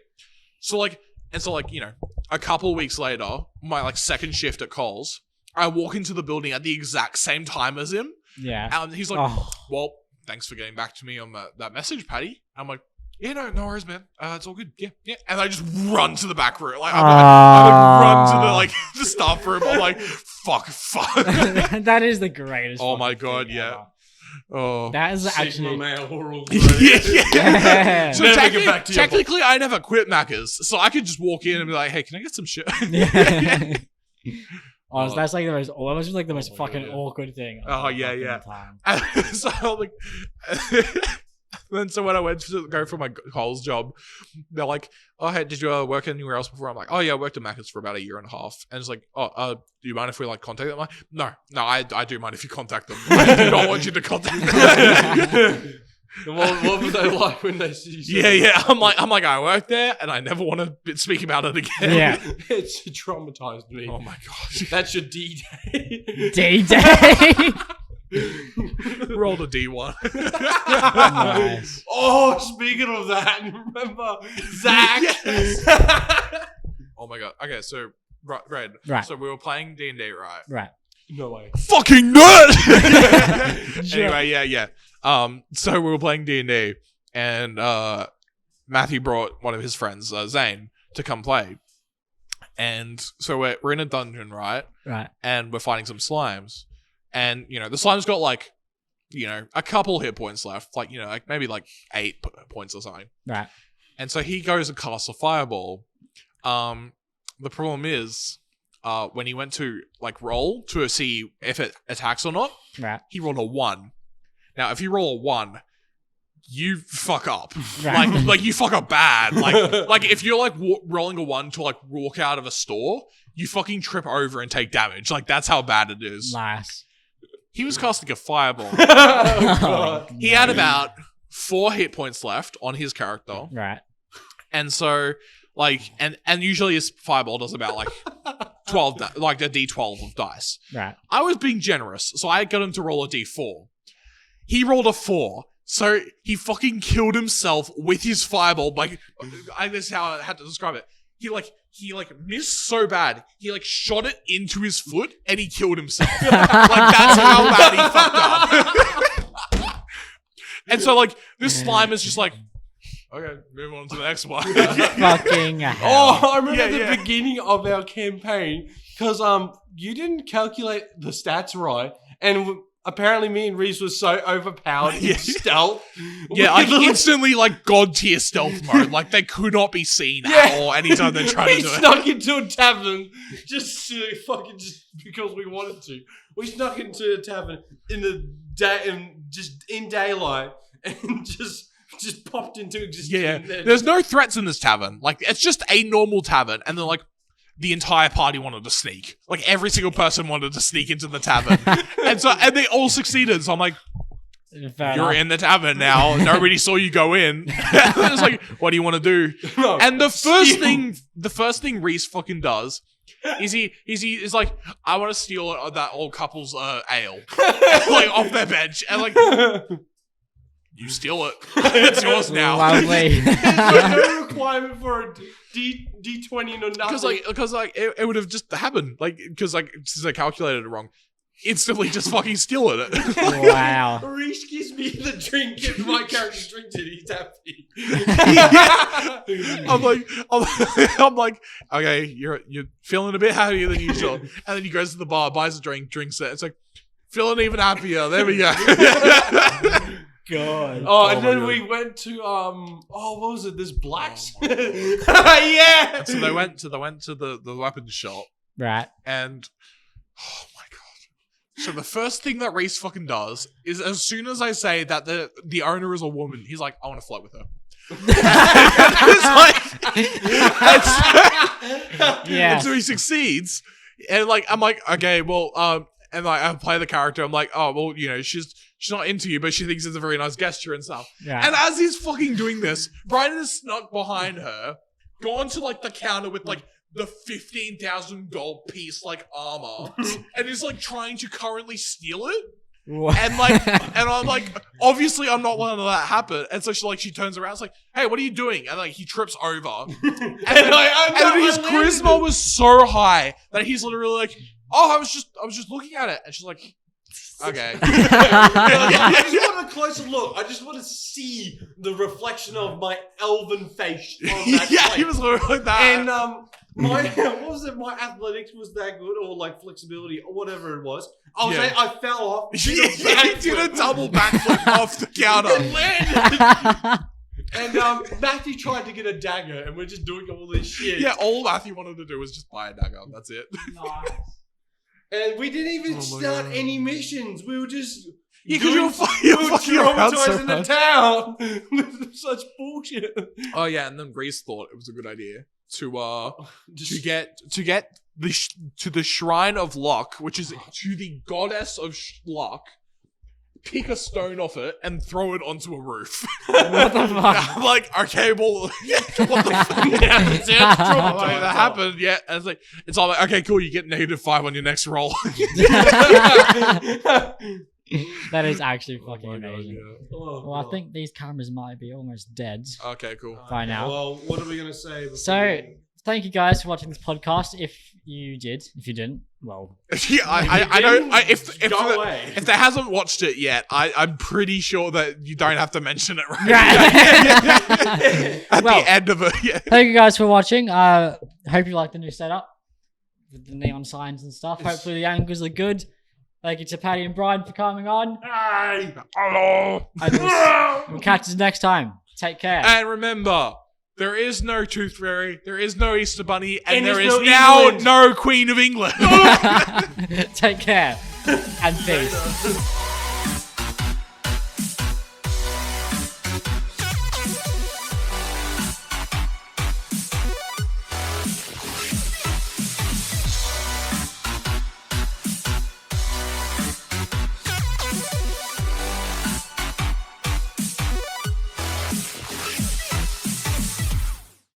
So like, a couple weeks later, my like second shift at Coles, I walk into the building at the exact same time as him. Yeah. And he's like, well, thanks for getting back to me on that message, Paddy. I'm like, yeah, no worries, man. It's all good. Yeah. And I just run to the back room. Like, I would run to the, like, the staff room. I'm like, fuck. That is the greatest. Oh my fucking God, thing yeah. ever. Oh. That is Sigma actually. male oral. Yeah. So Never get back to your technically, I never quit Macca's. So I could just walk in and be like, hey, can I get some shit? Yeah. Honestly, Oh. that's like the most. That was just like the most my fucking God, yeah. awkward thing. Oh, of the yeah, fucking yeah. time. And so I'm like, then so when I went to go for my Coles job, they're like, oh, hey, did you work anywhere else before? I'm like, oh yeah, I worked at Macca's for about 1.5 years. And it's like, do you mind if we like contact them? I'm like, no, I do mind if you contact them. I do not want you to contact them. What were they like when they see you? Yeah. I'm like, I worked there and I never want to speak about it again. Yeah. It's traumatized me. Oh my gosh. That's your D-Day. D-Day. Rolled a D1. Nice. Oh, speaking of that, remember Zach? Oh my god. Okay, so right. Right. So we were playing D&D, right? Right. No way. Fucking nerd. Anyway, yeah. So we were playing D&D, and Matthew brought one of his friends, Zane, to come play. And so we're in a dungeon, right? Right. And we're fighting some slimes. And, the slime's got, like, a couple hit points left. Like, like maybe, like, 8 points or something. Right. And so he goes and casts a fireball. The problem is, when he went to, like, roll to see if it attacks or not, Right. he rolled a 1. Now, if you roll a 1, you fuck up. Right. Like you fuck up bad. Like if you're like rolling a 1 to like walk out of a store, you fucking trip over and take damage. Like that's how bad it is. Nice. He was casting a fireball. Oh, God. He had about 4 hit points left on his character, Right. and so like and usually his fireball does about like 12, like a D12 of dice. Right. I was being generous, so I got him to roll a D4. He rolled a 4. So he fucking killed himself with his fireball. Like, this is how I had to describe it. He missed so bad. He like shot it into his foot and he killed himself. Like that's how bad he fucked up. And so like this slime is just like, okay, move on to the next one. Fucking hell. Oh, I remember Yeah. the beginning of our campaign because you didn't calculate the stats right, and apparently me and Reese was so overpowered in Yeah. stealth. Yeah, We like literally- instantly like god tier stealth mode. Like they could not be seen at all anytime they're trying we to do it. snuck into a tavern just because we wanted to. We snuck into a tavern in the day and just in daylight and just popped into existence. Yeah, And there's no threats in this tavern. Like it's just a normal tavern, and then like the entire party wanted to sneak. Like every single person wanted to sneak into the tavern, and they all succeeded. So I'm like, Fair you're enough. in the tavern now. Nobody saw you go in. It's like, what do you want to do? No, And the first steal. thing Reese fucking does is he's like, I want to steal that old couple's ale, like off their bench, and like. You steal it. It's yours now. Lovely. There's no requirement for a D20 or nothing. Because it would have just happened. Like, because like since I calculated it wrong, instantly just fucking stealing it. Wow. Reese gives me the drink and my character drinks it. He's happy. I'm like, okay, you're feeling a bit happier than usual, and then he goes to the bar, buys a drink, drinks it. It's like, Feeling even happier. There we go. God. Oh, and my then God. we went to what was it? This blacks. Yeah. So they went to the weapons shop, Right. and oh my god. So the first thing that Reese fucking does is, as soon as I say that the owner is a woman, he's like, I want to flirt with her. Yeah. And so he succeeds, and like I'm like, okay, well, and like I play the character. I'm like, oh well, you know, she's not into you, but she thinks it's a very nice gesture and stuff. Yeah. And as he's fucking doing this, Brian has snuck behind her, gone to like the counter with like the 15,000 gold piece like armor, and is like trying to currently steal it. And like, and I'm like, obviously I'm not letting that happen. And so she turns around, it's like, hey, what are you doing? And like he trips over, and then his charisma was so high that he's literally like, oh, I was just looking at it, and she's like, okay. I just want a closer look. I just want to see the reflection of my elven face on that Yeah, plate. he was literally like that. And my what was it? My athletics was that good, or like flexibility, or whatever it was. I fell off. He did a double backflip off the counter. And landed. And Matthew tried to get a dagger, and we're just doing all this shit. Yeah, all Matthew wanted to do was just buy a dagger. That's it. And we didn't even Oh my start God. any missions. We were just Yeah, because you're fucking around so traumatizing the much. town with such bullshit. Oh yeah, and then Reese thought it was a good idea to Just get to the shrine of luck, which is to the goddess of luck. Pick a stone off it and throw it onto a roof. What the fuck? I'm like, okay, well, what the fuck? Yeah, that's it. I'm like, that happened. Yeah, and it's like, it's all like, okay, cool. You get -5 on your next roll. That is actually fucking Oh my God, amazing. yeah. Well, I think these cameras might be almost dead. Okay, cool. By now. Well, what are we gonna say? So, thank you guys for watching this podcast. If you did, if you didn't, well, Yeah, I don't. If away. if there hasn't watched it yet, I'm pretty sure that you don't have to mention it right at Well, the end of it. Yeah. thank you guys for watching. Hope you like the new setup with the neon signs and stuff. Hopefully the angles are good. Thank you to Patty and Brian for coming on. Hello. And we'll catch you next time. Take care. And remember, there is no Tooth Fairy, there is no Easter Bunny, and there there's is no now England. no Queen of England. Take care and peace.